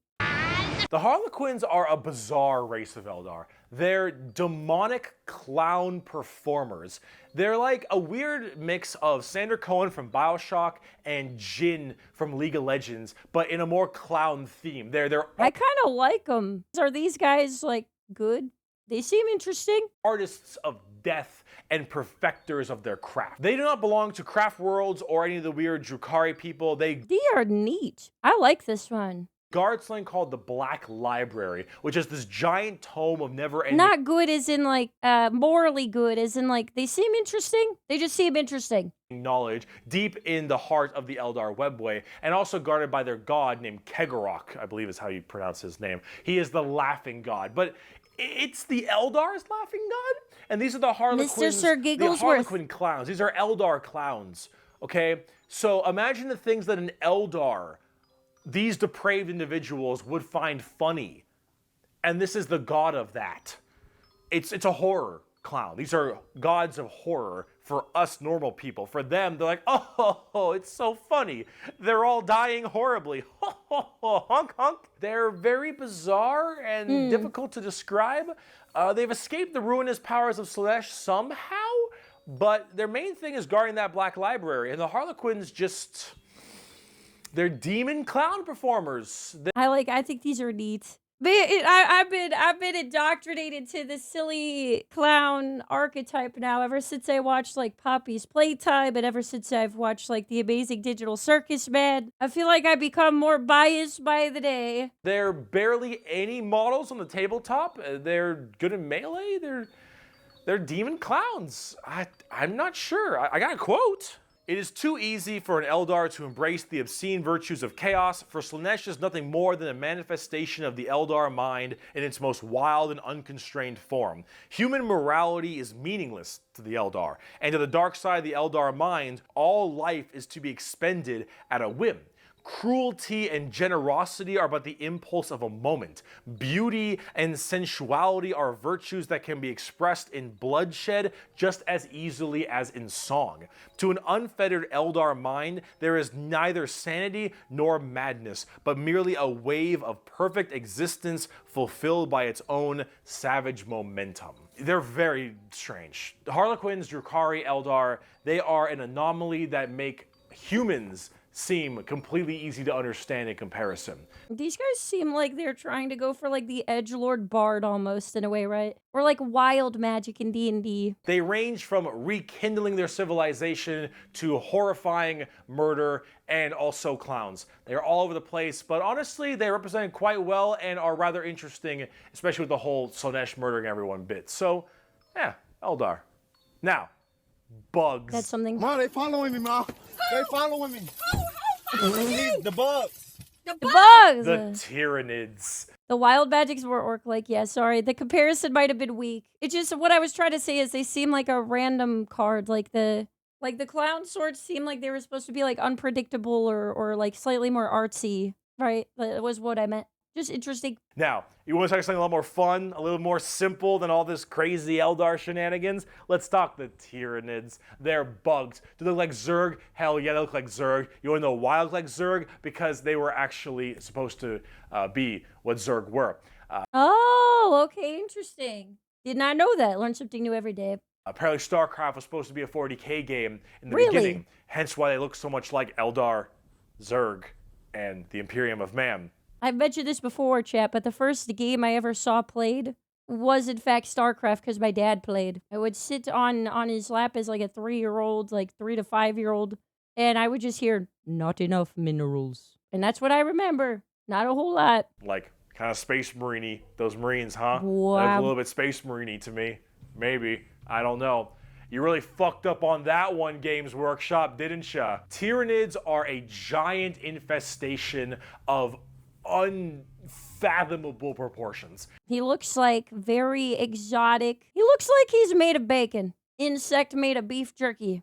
S2: The Harlequins are a bizarre race of Eldar. They're demonic clown performers. They're like a weird mix of Sander Cohen from BioShock and Jin from League of Legends, but in a more clown theme.
S1: I kind of like them. Are these guys like good? They seem interesting.
S2: Artists of death and perfecters of their craft. They do not belong to CraftWorlds or any of the weird Drukhari people. They
S1: are neat. I like this one.
S2: Guard something called the Black Library, which is this giant tome of never-ending...
S1: Not good as in like, morally good, as in like, they seem interesting. They just seem interesting.
S2: ...knowledge deep in the heart of the Eldar webway, and also guarded by their god named Kegorok, I believe is how you pronounce his name. He is the laughing god, but it's the Eldar's laughing god? And these are the Harlequins,
S1: Mr. Sir Gigglesworth.
S2: the Harlequin clowns. These are Eldar clowns, okay? So imagine the things that an Eldar, these depraved individuals, would find funny. And this is the god of that. It's a horror. clown. These are gods of horror for us normal people. For them, they're like, oh, it's so funny. They're all dying horribly. Honk, honk. They're very bizarre and difficult to describe. They've escaped the ruinous powers of Slaanesh somehow, but their main thing is guarding that black library. And the Harlequins just, they're demon clown performers.
S1: I think these are neat. I've been indoctrinated to the silly clown archetype now ever since I watched like Poppy's Playtime and ever since I've watched like The Amazing Digital Circus Man. I feel like I become more biased by the day.
S2: There are barely any models on the tabletop. They're good in melee. They're demon clowns. I'm not sure. I got a quote. It is too easy for an Eldar to embrace the obscene virtues of chaos, for Slaanesh is nothing more than a manifestation of the Eldar mind in its most wild and unconstrained form. Human morality is meaningless to the Eldar, and to the dark side of the Eldar mind, all life is to be expended at a whim. Cruelty and generosity are but the impulse of a moment. Beauty and sensuality are virtues that can be expressed in bloodshed just as easily as in song. To an unfettered Eldar mind, there is neither sanity nor madness, but merely a wave of perfect existence fulfilled by its own savage momentum. They're very strange. Harlequins, Drukhari, Eldar, they are an anomaly that make humans seem completely easy to understand in comparison.
S1: These guys seem like they're trying to go for like the edgelord bard almost in a way, right? Or like wild magic in D&D.
S2: They range from rekindling their civilization to horrifying murder and also clowns. They're all over the place, but honestly, they represent quite well and are rather interesting, especially with the whole Slaanesh murdering everyone bit. So, yeah, Eldar. Now, bugs.
S1: That's something.
S3: Mom, they following me, Mom. They following me. The bugs.
S1: The bugs!
S2: The Tyranids.
S1: The wild magics were orc-like. Yeah, sorry. The comparison might have been weak. It's just what I was trying to say is they seem like a random card. Like the clown swords seem like they were supposed to be like unpredictable or like slightly more artsy. Right? That was what I meant. Just interesting.
S2: Now, you want to talk something a little more fun, a little more simple than all this crazy Eldar shenanigans? Let's talk the Tyranids. They're bugs. Do they look like Zerg? Hell yeah, they look like Zerg. You want to know why they look like Zerg? Because they were actually supposed to be what Zerg were.
S1: Oh, okay, interesting. Did not know that. Learn something new every day.
S2: Apparently StarCraft was supposed to be a 40k game in the
S1: Really?
S2: beginning, hence why they look so much like Eldar, Zerg, and the Imperium of Man.
S1: I've mentioned this before, chat, but the first game I ever saw played was in fact StarCraft because my dad played. I would sit on his lap as like a 3-year-old, like 3 to 5-year-old, and I would just hear, "Not enough minerals." And that's what I remember. Not a whole lot.
S2: Like, kind of Space Marine-y, those Marines, huh?
S1: Wow.
S2: They look a little bit Space Marine-y to me. Maybe. I don't know. You really fucked up on that one, Games Workshop, didn't ya? Tyranids are a giant infestation of unfathomable proportions.
S1: He looks like very exotic. He looks like he's made of bacon. Insect made of beef jerky.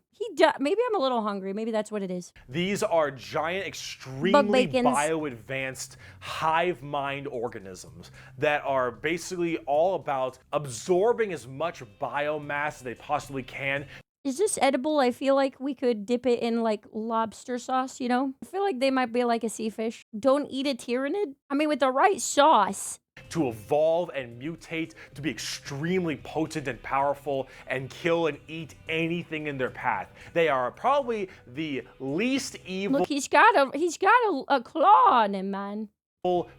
S1: Maybe I'm a little hungry. Maybe that's what it is.
S2: These are giant, extremely
S1: bacons.
S2: bio-advanced hive mind organisms that are basically all about absorbing as much biomass as they possibly can.
S1: Is this edible? I feel like we could dip it in like lobster sauce, you know? I feel like they might be like a sea fish. Don't eat a Tyranid? I mean, with the right sauce.
S2: To evolve and mutate, to be extremely potent and powerful, and kill and eat anything in their path. They are probably the least evil.
S1: Look, he's got a claw on him, man.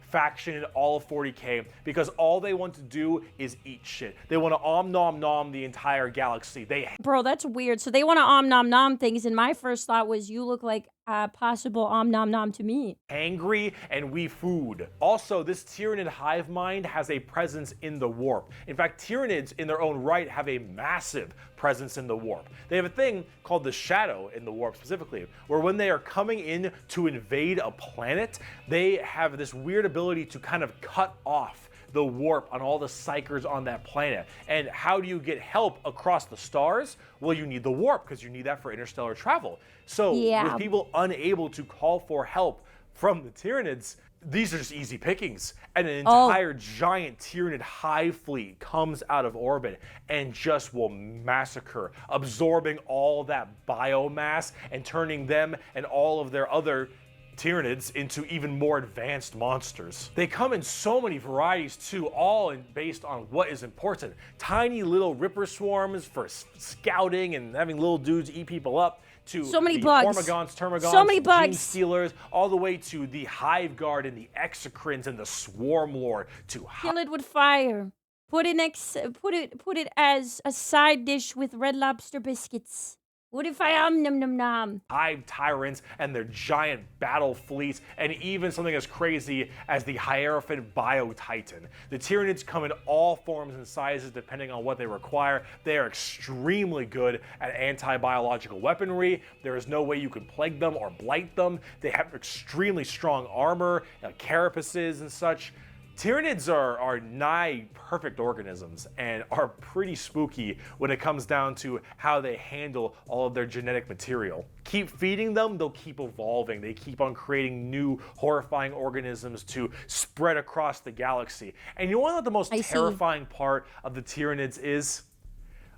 S2: Faction in all of 40k because all they want to do is eat shit. They want to nom nom the entire galaxy.
S1: Bro, that's weird. So they want to nom nom things, and my first thought was you look like a possible nom nom to me.
S2: Angry and we food. Also, this Tyranid hive mind has a presence in the warp. In fact, Tyranids in their own right have a massive presence in the warp. They have a thing called the shadow in the warp specifically, where when they are coming in to invade a planet, they have this weird ability to kind of cut off the warp on all the psychers on that planet. And how do you get help across the stars? Well, you need the warp because you need that for interstellar travel. So with people unable to call for help from the Tyranids, these are just easy pickings. And an entire giant Tyranid hive fleet comes out of orbit and just will massacre, absorbing all that biomass and turning them and all of their other Tyranids into even more advanced monsters. They come in so many varieties too, all based on what is important. Tiny little ripper swarms for scouting and having little dudes eat people up, to
S1: so many
S2: the
S1: bugs.
S2: Hormigons, Termagons,
S1: so many bugs.
S2: Genestealers, all the way to the Hive Guard and the Exocrines and the Swarm Lord to
S1: kill it with fire. Put it as a side dish with Red Lobster biscuits. What if I am nom nom nom?
S2: Hive Tyrants and their giant battle fleets, and even something as crazy as the Hierophant Bio-Titan. The Tyranids come in all forms and sizes depending on what they require. They are extremely good at anti-biological weaponry. There is no way you can plague them or blight them. They have extremely strong armor, carapaces and such. Tyranids are nigh perfect organisms and are pretty spooky when it comes down to how they handle all of their genetic material. Keep feeding them, they'll keep evolving. They keep on creating new horrifying organisms to spread across the galaxy. And you know what the most terrifying part of the Tyranids is?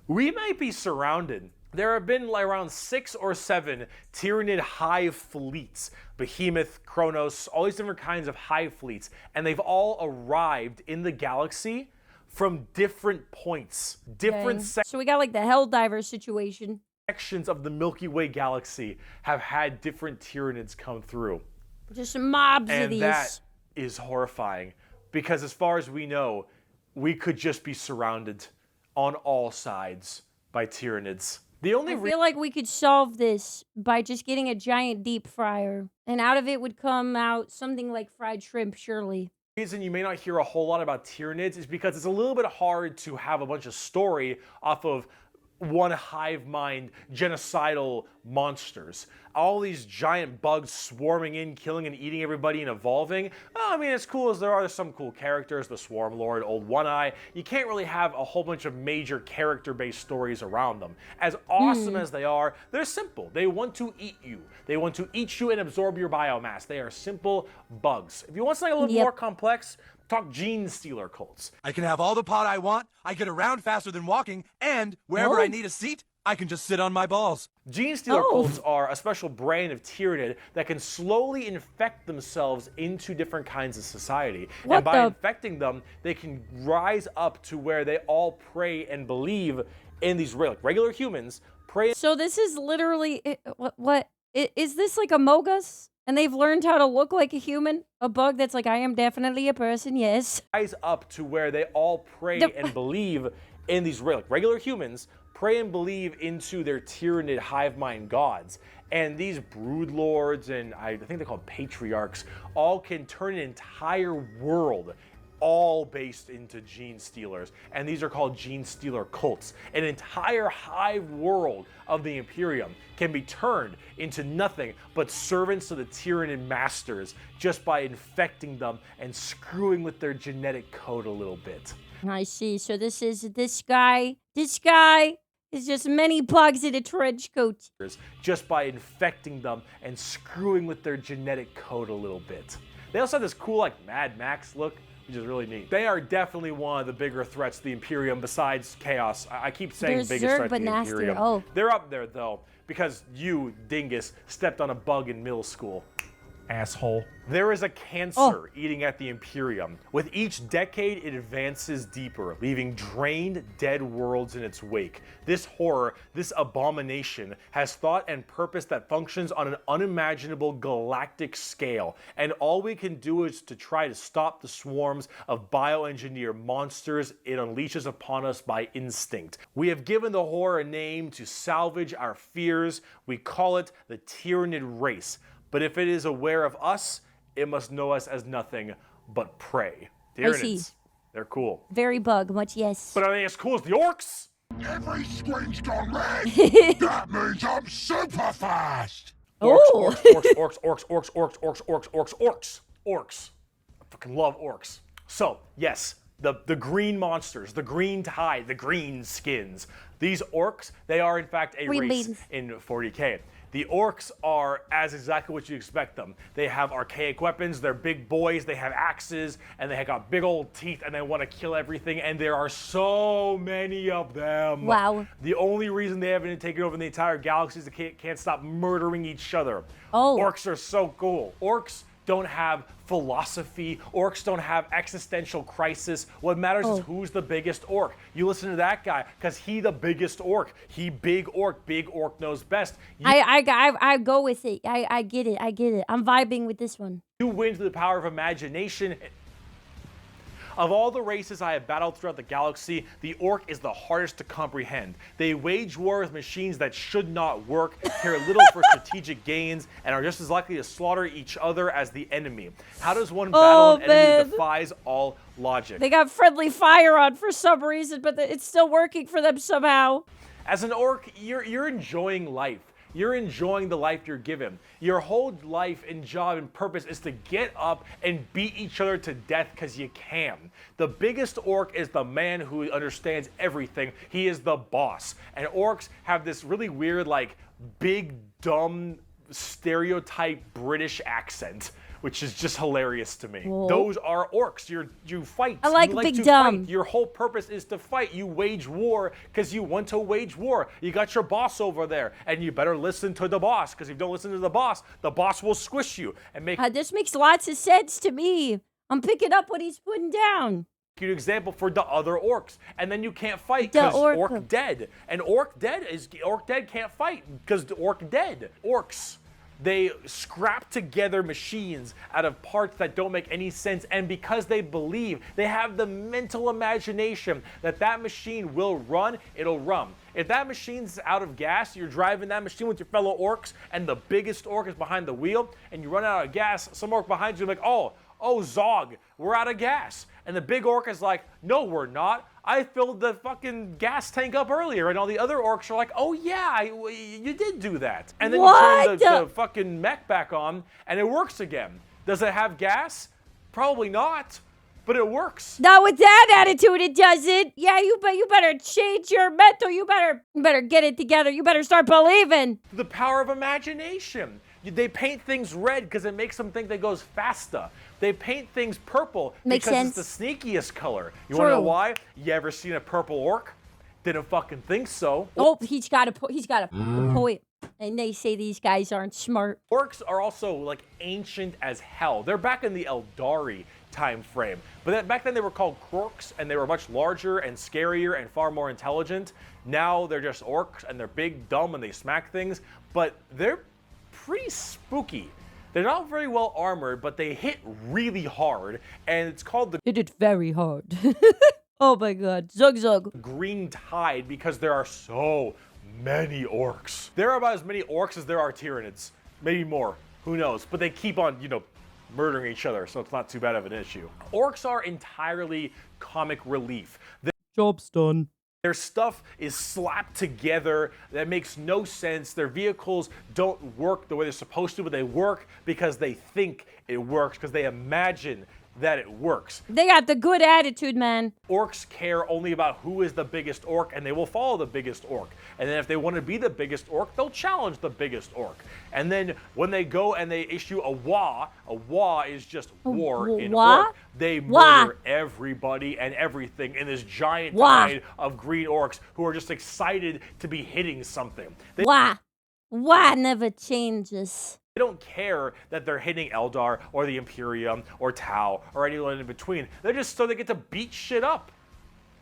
S2: We might be surrounded. There have been around 6 or 7 Tyranid hive fleets, Behemoth, Kronos, all these different kinds of hive fleets, and they've all arrived in the galaxy from different points, different
S1: So we got like the Helldiver situation.
S2: Sections of the Milky Way galaxy have had different Tyranids come through.
S1: Just mobs of these.
S2: And that is horrifying, because as far as we know, we could just be surrounded on all sides by Tyranids. I
S1: feel like we could solve this by just getting a giant deep fryer, and out of it would come out something like fried shrimp, surely.
S2: The reason you may not hear a whole lot about Tyranids is because it's a little bit hard to have a bunch of story off of one hive mind genocidal monsters. All these giant bugs swarming in, killing and eating everybody and evolving. Well, I mean, as cool as there are some cool characters, the Swarm Lord, Old One Eye, you can't really have a whole bunch of major character-based stories around them. As awesome as they are, they're simple. They want to eat you. They want to eat you and absorb your biomass. They are simple bugs. If you want something a little more complex, talk Genestealer cults.
S6: I can have all the pot I want, I get around faster than walking, and wherever I need a seat, I can just sit on my balls.
S2: Genestealer cults are a special brand of Tyranid that can slowly infect themselves into different kinds of society. And by infecting them, they can rise up to where they all pray and believe in these regular humans.
S1: So this is literally, what? Is this like Among Us? And they've learned how to look like a human? A bug that's like, I am definitely a person, yes.
S2: Rise up to where they all pray and believe in these regular humans, pray and believe into their Tyranid hive mind gods. And these brood lords, and I think they're called patriarchs, all can turn an entire world all based into Genestealers. And these are called Genestealer cults. An entire hive world of the Imperium can be turned into nothing but servants to the Tyranid masters just by infecting them and screwing with their genetic code a little bit.
S1: I see. So this guy is just many bugs in a trench coat.
S2: Just by infecting them and screwing with their genetic code a little bit. They also have this cool like Mad Max look, which is really neat. They are definitely one of the bigger threats to the Imperium besides Chaos. I keep saying biggest threat to the Imperium. They're up there though, because you, dingus, stepped on a bug in middle school. Asshole. There is a cancer eating at the Imperium. With each decade, it advances deeper, leaving drained, dead worlds in its wake. This horror, this abomination, has thought and purpose that functions on an unimaginable galactic scale. And all we can do is to try to stop the swarms of bioengineered monsters it unleashes upon us by instinct. We have given the horror a name to salvage our fears. We call it the Tyranid race. But if it is aware of us, it must know us as nothing but prey. Tyranids, they're cool.
S1: Very bug, much yes.
S2: But are they as cool as the Orks?
S7: Every screen's gone red. That means I'm super fast.
S2: Orks. I fucking love orks. So, yes, the green monsters, the green tide, the green skins. These orks, they are in fact a race in 40k. The orcs are as exactly what you expect them. They have archaic weapons, they're big boys, they have axes, and they have got big old teeth, and they want to kill everything, and there are so many of them.
S1: Wow.
S2: The only reason they haven't taken over the entire galaxy is they can't stop murdering each other.
S1: Oh.
S2: Orcs are so cool. Orcs don't have philosophy. Orcs don't have existential crisis. What matters is who's the biggest orc. You listen to that guy because he the biggest orc. He big orc. Big orc knows best.
S1: I go with it. I get it. I get it. I'm vibing with this one.
S2: You win through the power of imagination. Of all the races I have battled throughout the galaxy, the orc is the hardest to comprehend. They wage war with machines that should not work, care little for strategic gains, and are just as likely to slaughter each other as the enemy. How does one battle an enemy that defies all logic?
S1: They got friendly fire on for some reason, but it's still working for them somehow.
S2: As an orc, you're enjoying life. You're enjoying the life you're given. Your whole life and job and purpose is to get up and beat each other to death because you can. The biggest orc is the man who understands everything. He is the boss. And orcs have this really weird, like, big, dumb, stereotype British accent, which is just hilarious to me.
S1: Whoa.
S2: Those are orcs. You fight.
S1: I like
S2: you
S1: big
S2: to
S1: dumb.
S2: Fight. Your whole purpose is to fight. You wage war because you want to wage war. You got your boss over there, and you better listen to the boss, because if you don't listen to the boss will squish you and make
S1: This makes lots of sense to me. I'm picking up what he's putting down.
S2: an example for the other orcs, and then you can't fight because orc dead. And orc dead can't fight because the orc dead. Orcs, they scrap together machines out of parts that don't make any sense, and because they believe, they have the mental imagination that that machine will run, it'll run. If that machine's out of gas, you're driving that machine with your fellow orcs, and the biggest orc is behind the wheel, and you run out of gas, some orc behind you is like, oh, Zog, we're out of gas. And the big orc is like, no, we're not. I filled the fucking gas tank up earlier. And all the other orcs are like, oh yeah, you did do that. And then you turn the fucking mech back on, and it works again. Does it have gas? Probably not, but it works.
S1: Not with that attitude, it doesn't. Yeah, you better change your mental. You better get it together. You better start believing.
S2: The power of imagination. They paint things red because it makes them think they goes faster. They paint things purple because it's the sneakiest color. You want to know why? You ever seen a purple orc? Didn't fucking think so.
S1: Oh, he's got a point. And they say these guys aren't smart.
S2: Orcs are also like ancient as hell. They're back in the Eldari time frame. But back then they were called Orks, and they were much larger and scarier and far more intelligent. Now they're just orcs, and they're big, dumb, and they smack things. But they're pretty spooky. They're not very well armored, but they hit really hard, and it's called the
S1: It hit very hard. Oh my god. Zug.
S2: Green Tide because there are so many orcs. There are about as many orcs as there are Tyranids. Maybe more. Who knows? But they keep on, murdering each other, so it's not too bad of an issue. Orcs are entirely comic relief.
S1: Job's done.
S2: Their stuff is slapped together. That makes no sense. Their vehicles don't work the way they're supposed to, but they work because they think it works, because they imagine that it works.
S1: They got the good attitude, man.
S2: Orcs care only about who is the biggest orc, and they will follow the biggest orc. And then if they want to be the biggest orc, they'll challenge the biggest orc. And then when they go and they issue a wah is just war in orc. They murder everybody and everything in this giant tide of green orcs who are just excited to be hitting something.
S1: Wah never changes.
S2: They don't care that they're hitting Eldar or the Imperium or Tau or anyone in between. They're just so they get to beat shit up.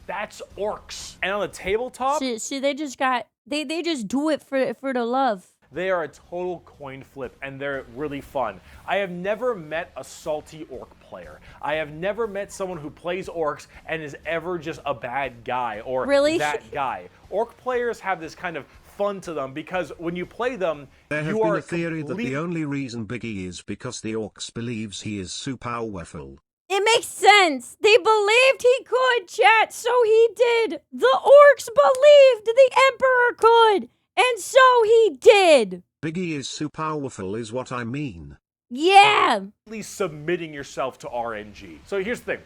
S2: That's orcs. And on the tabletop,
S1: see they just do it for the love.
S2: They are a total coin flip, and they're really fun. I have never met a salty orc player. I have never met someone who plays orcs and is ever just a bad guy or that guy. Orc players have this kind of fun to them because when you play them,
S8: there have been a theory that the only reason Bricky is because the Orcs believes he is so powerful.
S1: It makes sense. They believed he could, chat, so he did. The Orcs believed the Emperor could, and so he did.
S8: Bricky is so powerful is what I mean.
S1: Yeah.
S2: Submitting yourself to RNG. So here's the thing.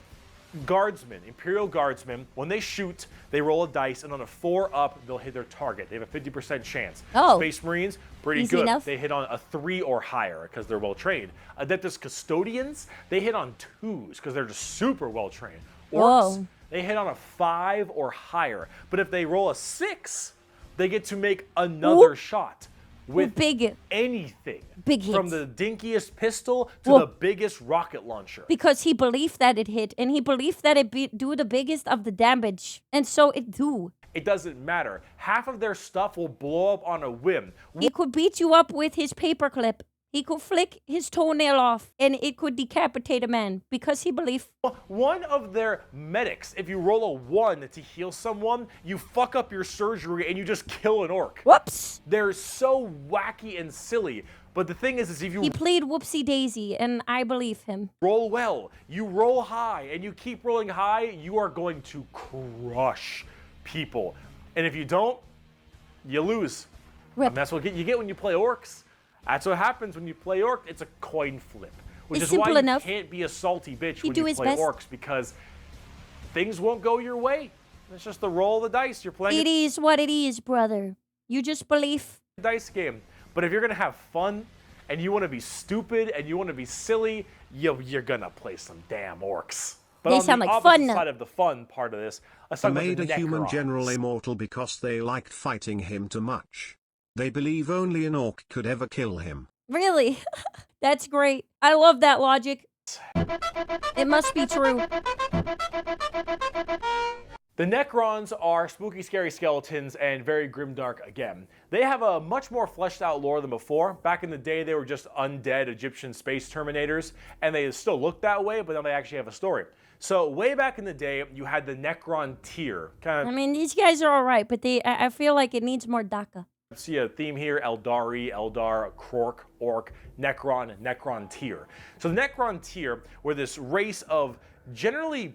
S2: Guardsmen, Imperial Guardsmen, when they shoot, they roll a dice, and on a 4 up, they'll hit their target. They have a 50% chance.
S1: Oh.
S2: Space Marines, pretty
S1: Easy
S2: good.
S1: enough.
S2: They hit on a 3 or higher because they're well trained. Adeptus Custodians, they hit on 2s because they're just super well trained. Orks,
S1: Whoa.
S2: they hit on a 5 or higher. But if they roll a 6, they get to make another shot with
S1: big
S2: anything.
S1: Big hit.
S2: From the dinkiest pistol to
S1: Whoa.
S2: the biggest rocket launcher.
S1: Because he believed that it hit, and he believed that it do the biggest of the damage, and so it do.
S2: It doesn't matter. Half of their stuff will blow up on a whim.
S1: He could beat you up with his paperclip. He could flick his toenail off, and it could decapitate a man because he believed.
S2: One of their medics, if you roll a 1 to heal someone, you fuck up your surgery and you just kill an orc.
S1: Whoops!
S2: They're so wacky and silly. But the thing is if you
S1: He played whoopsie daisy, and I believe him.
S2: roll well, you roll high, and you keep rolling high, you are going to crush people. And if you don't, you lose.
S1: Rip.
S2: And that's what you get when you play orcs. That's what happens when you play orc. It's a coin flip. Which
S1: It's
S2: is why
S1: simple enough.
S2: you can't be a salty bitch when
S1: do
S2: you
S1: his
S2: play
S1: best.
S2: orcs, because things won't go your way. It's just the roll of the dice. You're playing
S1: It is what it is, brother. You just believe.
S2: a dice game. But if you're going to have fun and you want to be stupid and you want to be silly, you're going to play some damn orcs. But
S1: They
S2: on
S1: sound
S2: the
S1: like
S2: opposite
S1: fun.
S2: side of the fun part of this, let's
S8: They
S2: talk about
S8: made
S2: the
S8: a human
S2: Necrons.
S8: general immortal because they liked fighting him too much. They believe only an orc could ever kill him.
S1: Really? That's great. I love that logic. It must be true.
S2: The Necrons are spooky, scary skeletons and very grimdark again. They have a much more fleshed out lore than before. Back in the day, they were just undead Egyptian space terminators, and they still look that way, but now they actually have a story. So way back in the day, you had the Necron tier.
S1: I mean, these guys are all right, but I feel like it needs more DACA.
S2: See a theme here: Eldari, Eldar, Krork, Orc, Necron, Necron tier. So the Necron tier were this race of generally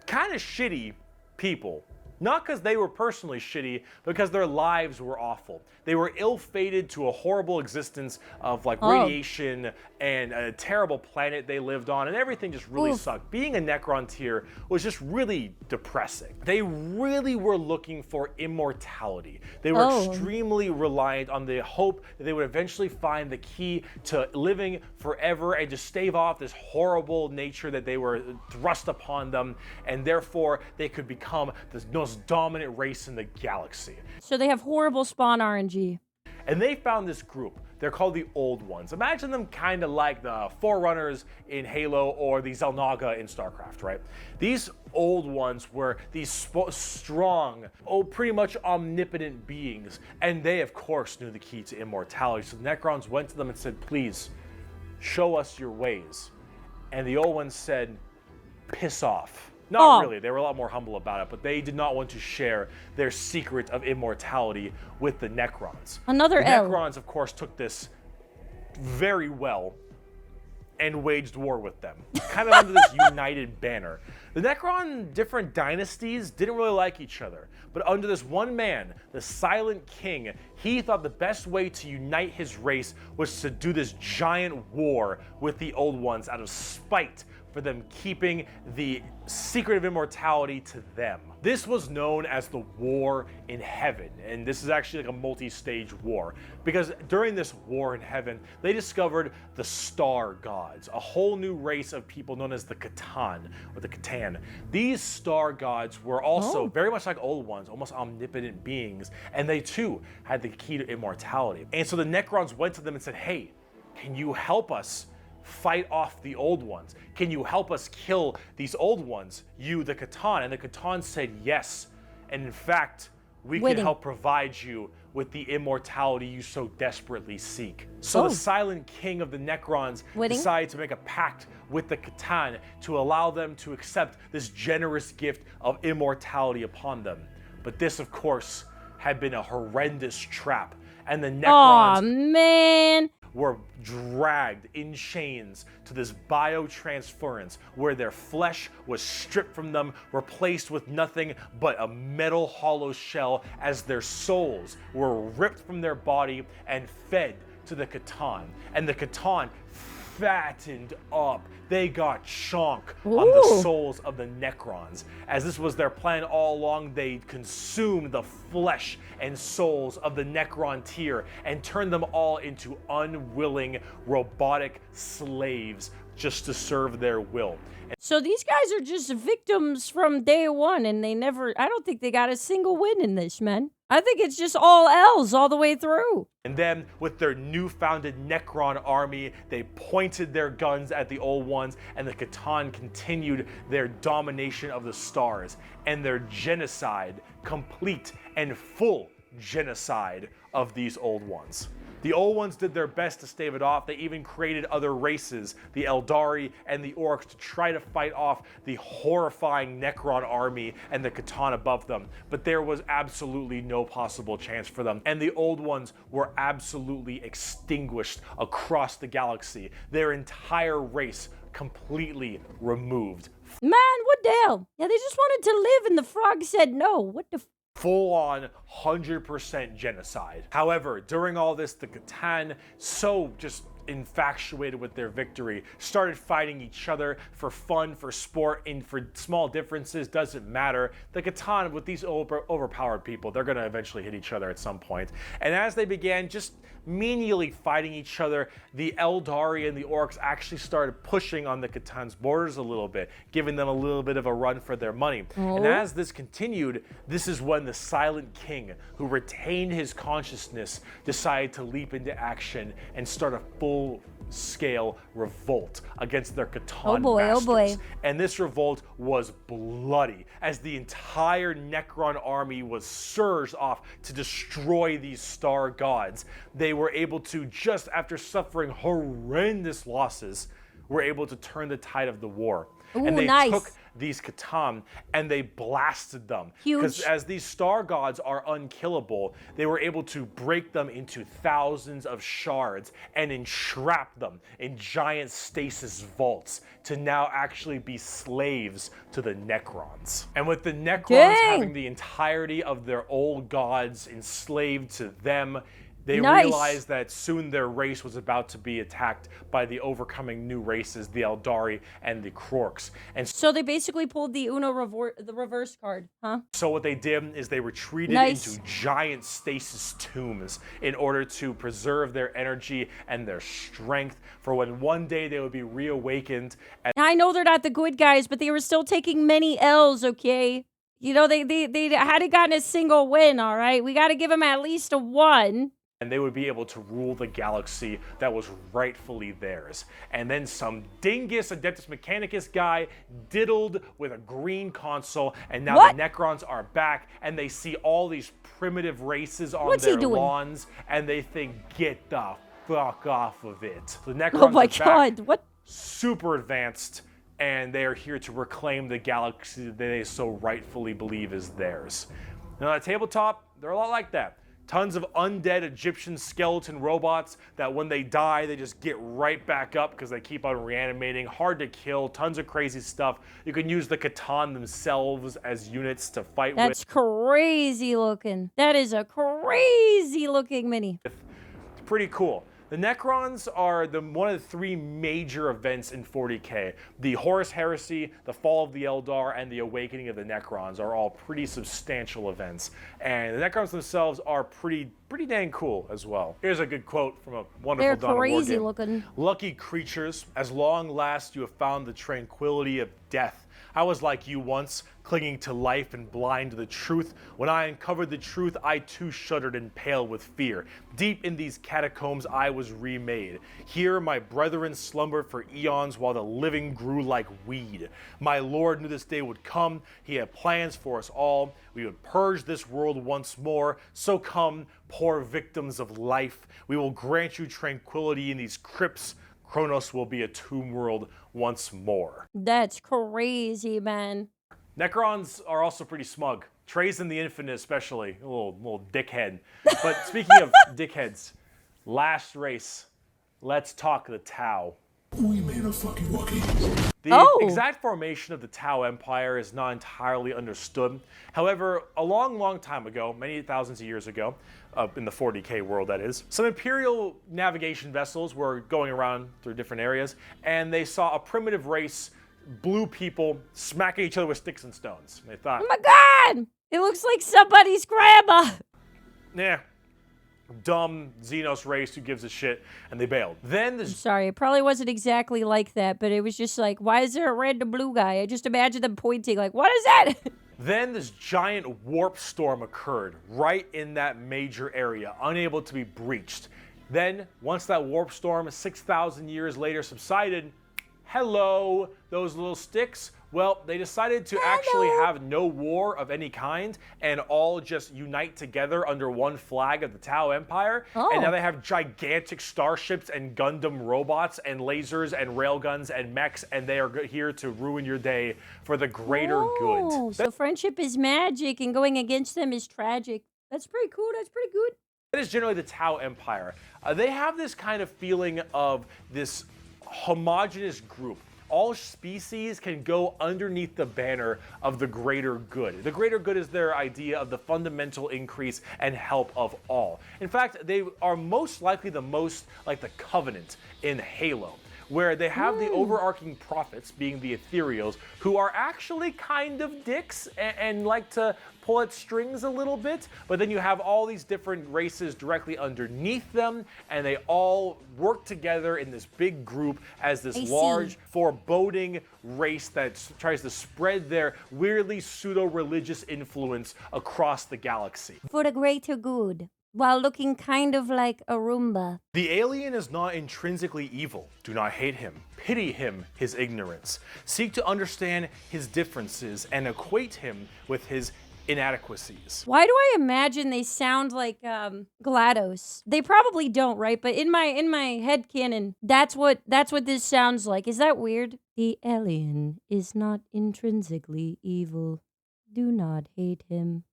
S2: kind of shitty people. Not because they were personally shitty, because their lives were awful. They were ill-fated to a horrible existence of radiation and a terrible planet they lived on, and everything just really sucked. Being a Necron tier was just really depressing. They really were looking for immortality. They were extremely reliant on the hope that they would eventually find the key to living forever and just stave off this horrible nature that they were thrust upon them, and therefore they could become the most dominant race in the galaxy.
S1: So they have horrible spawn RNG.
S2: And they found this group. They're called the Old Ones. Imagine them kind of like the Forerunners in Halo or the Xel'Naga in StarCraft, right? These Old Ones were these strong, pretty much omnipotent beings. And they, of course, knew the key to immortality. So the Necrons went to them and said, please, show us your ways. And the Old Ones said, piss off. Not really, they were a lot more humble about it, but they did not want to share their secret of immortality with the Necrons.
S1: Another
S2: The
S1: L.
S2: Necrons, of course, took this very well and waged war with them, kind of under this united banner. The Necron different dynasties didn't really like each other, but under this one man, the Silent King, he thought the best way to unite his race was to do this giant war with the Old Ones out of spite for them keeping the secret of immortality to them. This was known as the War in Heaven, and this is actually like a multi-stage war, because during this War in Heaven, they discovered the Star Gods, a whole new race of people known as the Catan, or the Catan. These Star Gods were also very much like Old Ones, almost omnipotent beings, and they too had the key to immortality. And so the Necrons went to them and said, hey, can you help us fight off the Old Ones? Can you help us kill these Old Ones, you, the Catan? And the Catan said yes. And in fact, we can help provide you with the immortality you so desperately seek. So the Silent King of the Necrons decided to make a pact with the Catan to allow them to accept this generous gift of immortality upon them. But this, of course, had been a horrendous trap. And the Necrons were dragged in chains to this biotransference where their flesh was stripped from them, replaced with nothing but a metal hollow shell, as their souls were ripped from their body and fed to the Catan. And the Catan fattened up. They got chonk on the souls of the Necrons. As this was their plan all along, they consumed the flesh and souls of the Necron tier and turned them all into unwilling robotic slaves just to serve their will.
S1: So these guys are just victims from day one, and I don't think they got a single win in this, man. I think it's just all L's all the way through.
S2: And then, with their new-founded Necron army, they pointed their guns at the old ones, and the Catan continued their domination of the stars, and their genocide, complete and full genocide of these old ones. The old ones did their best to stave it off. They even created other races, the Eldari and the Orks, to try to fight off the horrifying Necron army and the Catan above them. But there was absolutely no possible chance for them. And the old ones were absolutely extinguished across the galaxy. Their entire race completely removed.
S1: Man, what the hell? Yeah, they just wanted to live and the frog said no. What the
S2: Full-on 100% genocide. However, during all this, the Catan, so just infatuated with their victory, started fighting each other for fun, for sport, and for small differences, doesn't matter. The Catan, with these overpowered people, they're going to eventually hit each other at some point. And as they began just menially fighting each other, the Eldari and the Orks actually started pushing on the Catan's borders a little bit, giving them a little bit of a run for their money. And as this continued, this is when the Silent King, who retained his consciousness, decided to leap into action and start a full-scale revolt against their Catan masters.
S1: Oh boy.
S2: And this revolt was bloody, as the entire Necron army was surged off to destroy these star gods. They were able to, just after suffering horrendous losses, were able to turn the tide of the war. And they took these Catan and they blasted them. Because as these star gods are unkillable, they were able to break them into thousands of shards and entrap them in giant stasis vaults to now actually be slaves to the Necrons. And with the Necrons having the entirety of their old gods enslaved to them, they realized that soon their race was about to be attacked by the overcoming new races, the Eldari and the Orks. And
S1: so they basically pulled the the reverse card, huh?
S2: So what they did is they retreated into giant stasis tombs in order to preserve their energy and their strength for when one day they would be reawakened.
S1: I know they're not the good guys, but they were still taking many L's, okay? You know, they hadn't gotten a single win, all right? We got to give them at least a 1.
S2: And they would be able to rule the galaxy that was rightfully theirs. And then some dingus Adeptus Mechanicus guy diddled with a green console, and now the Necrons are back, and they see all these primitive races on their lawns, and they think, get the fuck off of it. The Necrons are back, super advanced, and they are here to reclaim the galaxy that they so rightfully believe is theirs. Now, at tabletop, they're a lot like that. Tons of undead Egyptian skeleton robots that when they die, they just get right back up because they keep on reanimating. Hard to kill, tons of crazy stuff. You can use the Catan themselves as units to fight with.
S1: That's crazy looking. That is a crazy looking mini.
S2: It's pretty cool. The Necrons are one of the 3 major events in 40k. The Horus Heresy, the Fall of the Eldar, and the Awakening of the Necrons are all pretty substantial events. And the Necrons themselves are pretty dang cool as well. Here's a good quote from a wonderful Dawn of War game.
S1: They're crazy looking.
S2: Lucky creatures, as long last you have found the tranquility of death. I was like you once, clinging to life and blind to the truth. When I uncovered the truth, I too shuddered and paled with fear. Deep in these catacombs, I was remade. Here, my brethren slumbered for eons while the living grew like weed. My Lord knew this day would come. He had plans for us all. We would purge this world once more. So come, poor victims of life. We will grant you tranquility in these crypts. Kronos will be a tomb world once more.
S1: That's crazy, man.
S2: Necrons are also pretty smug. Trays in the Infinite especially, a little dickhead. But speaking of dickheads, last race, let's talk the Tau.
S7: We made a fucking Wookiee.
S2: The exact formation of the Tau Empire is not entirely understood. However, a long time ago, many thousands of years ago, in the 40k world that is, some Imperial navigation vessels were going around through different areas, and they saw a primitive race, blue people, smacking each other with sticks and stones. And they thought,
S1: oh my god! It looks like somebody's grandma!
S2: nah, dumb Xenos race, who gives a shit, and they bailed. Then
S1: I'm
S2: this
S1: sorry, it probably wasn't exactly like that, but it was just like, why is there a random blue guy? I just imagine them pointing like, what is that?
S2: Then this giant warp storm occurred right in that major area, unable to be breached. Then, once that warp storm 6,000 years later subsided, hello, those little sticks. Well, they decided to actually have no war of any kind and all just unite together under one flag of the Tau Empire. And now they have gigantic starships and Gundam robots and lasers and railguns and mechs, and they are here to ruin your day for the greater good.
S1: So friendship is magic and going against them is tragic. That's pretty cool. That's pretty good.
S2: That is generally the Tau Empire. They have this kind of feeling of this homogenous group. All species can go underneath the banner of the greater good. The greater good is their idea of the fundamental increase and help of all. In fact, they are most likely the most like the Covenant in Halo, where they have the overarching prophets, being the ethereals, who are actually kind of dicks and like to pull at strings a little bit, but then you have all these different races directly underneath them, and they all work together in this big group as this large, foreboding race that tries to spread their weirdly pseudo-religious influence across the galaxy.
S1: For the greater good, while looking kind of like a Roomba.
S2: The alien is not intrinsically evil. Do not hate him. Pity him, his ignorance. Seek to understand his differences and equate him with his inadequacies.
S1: Why do I imagine they sound like GLaDOS? They probably don't, right? But in my head canon, that's what this sounds like. Is that weird? The alien is not intrinsically evil. Do not hate him.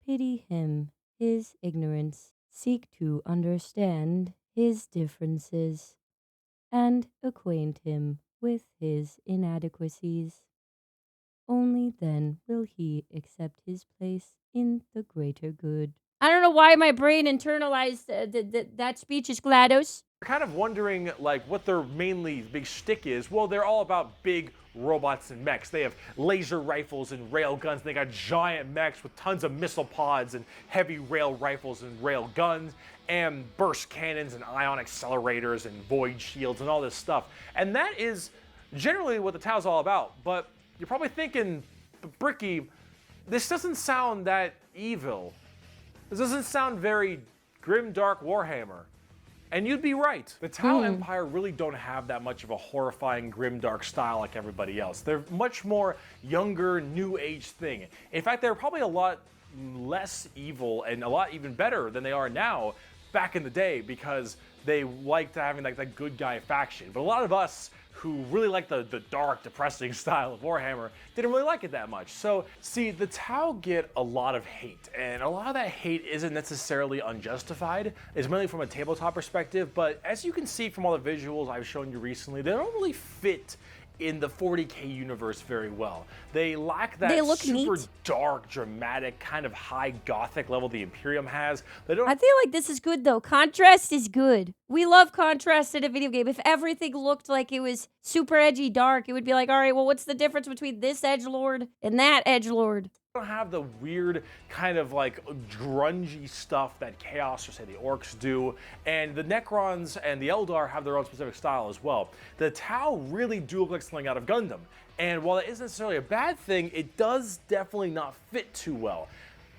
S1: Pity him, his ignorance. Seek to understand his differences and acquaint him with his inadequacies. Only then will he accept his place in the greater good. I don't know why my brain internalized that speech is GLaDOS.
S2: We're kind of wondering like what their mainly big shtick is. Well, they're all about big robots and mechs. They have laser rifles and rail guns. They got giant mechs with tons of missile pods and heavy rail rifles and rail guns and burst cannons and ion accelerators and void shields and all this stuff. And that is generally what the Tau's all about. But you're probably thinking, Bricky, this doesn't sound that evil. This doesn't sound very grim, dark Warhammer. And you'd be right. The Tau Empire really don't have that much of a horrifying, grim, dark style like everybody else. They're much more younger, new age thing. In fact, they're probably a lot less evil and a lot even better than they are now back in the day because they liked having like that good guy faction. But a lot of us who really like the dark, depressing style of Warhammer didn't really like it that much. So, see, the Tau get a lot of hate, and a lot of that hate isn't necessarily unjustified. It's mainly from a tabletop perspective, but as you can see from all the visuals I've shown you recently, they don't really fit in the 40k universe very well. They lack that super dark, dramatic, kind of high gothic level the Imperium has. They don't.
S1: I feel like this is good though. Contrast is good. We love contrast in a video game. If everything looked like it was super edgy dark, it would be like, all right, well, what's the difference between this edgelord and that edgelord?
S2: Don't have the weird kind of like grungy stuff that Chaos or say the Orks do, and the Necrons and the Eldar have their own specific style as well. The Tau really do look like something out of Gundam, and while it isn't necessarily a bad thing, it does definitely not fit too well.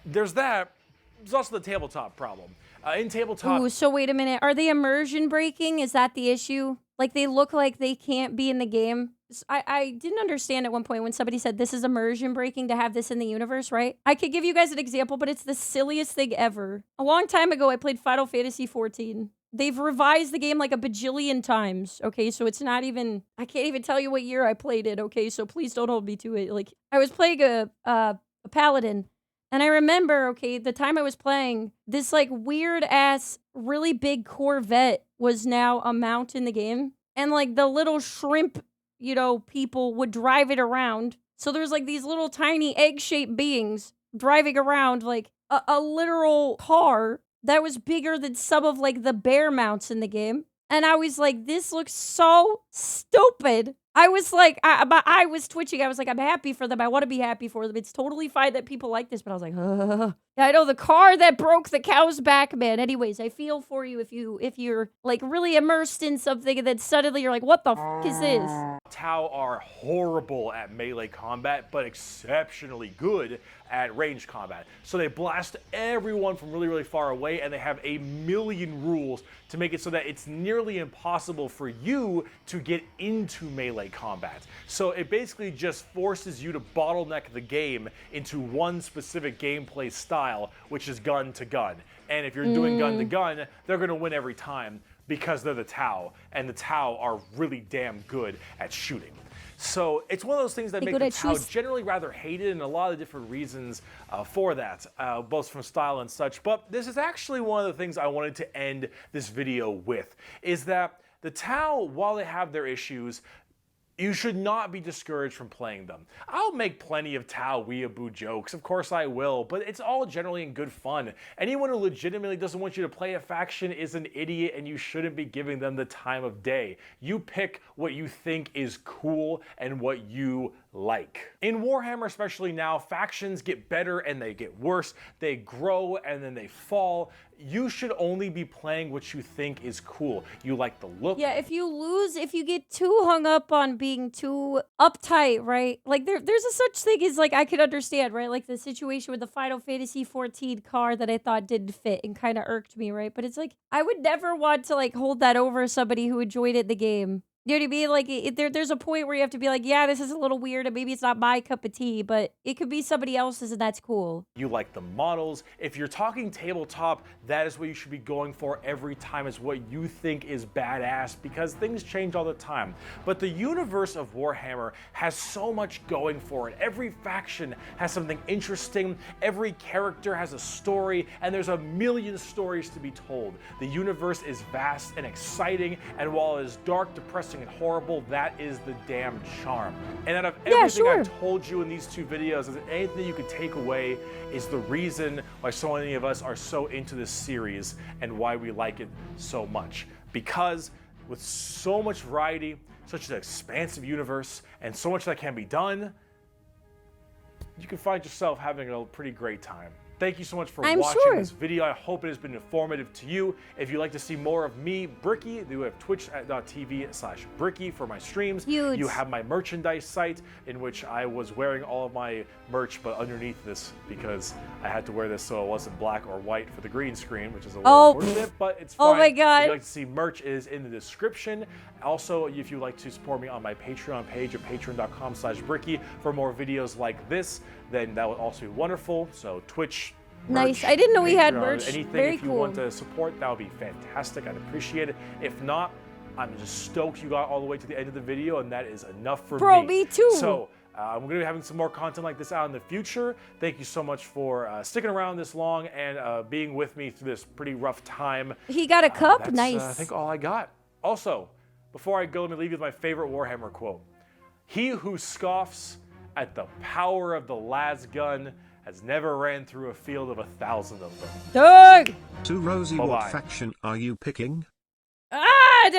S2: There's that. There's also the tabletop problem. In tabletop.
S1: Ooh, so wait a minute. Are they immersion breaking? Is that the issue? Like they look like they can't be in the game? I didn't understand at one point when somebody said this is immersion breaking to have this in the universe, right? I could give you guys an example, but it's the silliest thing ever. A long time ago, I played Final Fantasy XIV. They've revised the game like a bajillion times, okay? So it's not even, I can't even tell you what year I played it, okay? So please don't hold me to it. Like, I was playing a paladin, and I remember, okay, the time I was playing, this like weird ass, really big Corvette was now a mount in the game. and like the little shrimp, you know, people would drive it around. So there's like these little tiny egg-shaped beings driving around like a literal car that was bigger than some of like the bear mounts in the game. And I was like, this looks so stupid. I was like, I was twitching. I was like, I'm happy for them. I want to be happy for them. It's totally fine that people like this. But I was like, yeah, I know the car that broke the cow's back, man. Anyways, I feel for you if you're like really immersed in something and then suddenly you're like, what the f is this?
S2: Tau are horrible at melee combat, but exceptionally good at range combat. So they blast everyone from really, really far away, and they have a million rules to make it so that it's nearly impossible for you to get into melee combat. So it basically just forces you to bottleneck the game into one specific gameplay style, which is gun to gun. And if you're doing gun to gun, they're gonna win every time because they're the Tau, and the Tau are really damn good at shooting. So it's one of those things that make the Tau generally rather hated, and a lot of different reasons for that, both from style and such. But this is actually one of the things I wanted to end this video with, is that the Tau, while they have their issues, you should not be discouraged from playing them. I'll make plenty of Tau weeaboo jokes, of course I will, but it's all generally in good fun. Anyone who legitimately doesn't want you to play a faction is an idiot, and you shouldn't be giving them the time of day. You pick what you think is cool and what you like. In Warhammer, especially now, factions get better and they get worse. They grow and then they fall. You should only be playing what you think is cool. You like the look.
S1: Yeah, if you get too hung up on being too uptight, right? Like there's a such thing as like, I could understand, right? Like the situation with the Final Fantasy 14 car that I thought didn't fit and kind of irked me, right? But it's like, I would never want to like hold that over somebody who enjoyed it in the game. You know what I mean? Like, there's a point where you have to be like, yeah, this is a little weird, and maybe it's not my cup of tea, but it could be somebody else's, and that's cool.
S2: You like the models. If you're talking tabletop, that is what you should be going for every time, is what you think is badass, because things change all the time. But the universe of Warhammer has so much going for it. Every faction has something interesting, every character has a story, and there's a million stories to be told. The universe is vast and exciting, and while it is dark, depressing, and horrible, that is the damn charm. And out of everything I've told you in these two videos, if anything you could take away is the reason why so many of us are so into this series and why we like it so much. Because with so much variety, such an expansive universe, and so much that can be done, you can find yourself having a pretty great time. Thank you so much for watching this video. I hope it has been informative to you. If you'd like to see more of me, Bricky, you have twitch.tv/Bricky for my streams.
S1: Huge.
S2: You have my merchandise site, in which I was wearing all of my merch, but underneath this, because I had to wear this so it wasn't black or white for the green screen, which is a little unfortunate, but it's fine.
S1: Oh my God.
S2: If you'd like to see merch, it is in the description. Also, if you'd like to support me on my Patreon page at patreon.com/Bricky for more videos like this, then that would also be wonderful. So Twitch,
S1: nice. I didn't know we had merch.
S2: Anything,
S1: very
S2: if you want to support, that would be fantastic. I'd appreciate it. If not, I'm just stoked you got all the way to the end of the video, and that is enough for me.
S1: Bro, me too.
S2: So I'm going to be having some more content like this out in the future. Thank you so much for sticking around this long and being with me through this pretty rough time.
S1: He got a cup?
S2: That's,
S1: nice.
S2: I think all I got. Also, before I go, let me leave you with my favorite Warhammer quote. He who scoffs at the power of the las gun has never ran through a field of 1,000 of them.
S1: Doug!
S8: So Rosie, what faction are you picking?
S1: I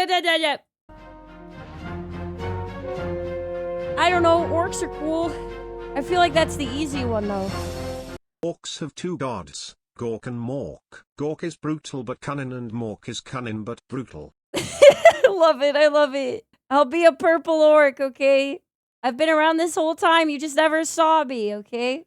S1: don't know. Orks are cool. I feel like that's the easy one, though.
S8: Orks have two gods, Gork and Mork. Gork is brutal but cunning, and Mork is cunning but brutal.
S1: I love it. I love it. I'll be a purple orc, okay? I've been around this whole time. You just never saw me, okay?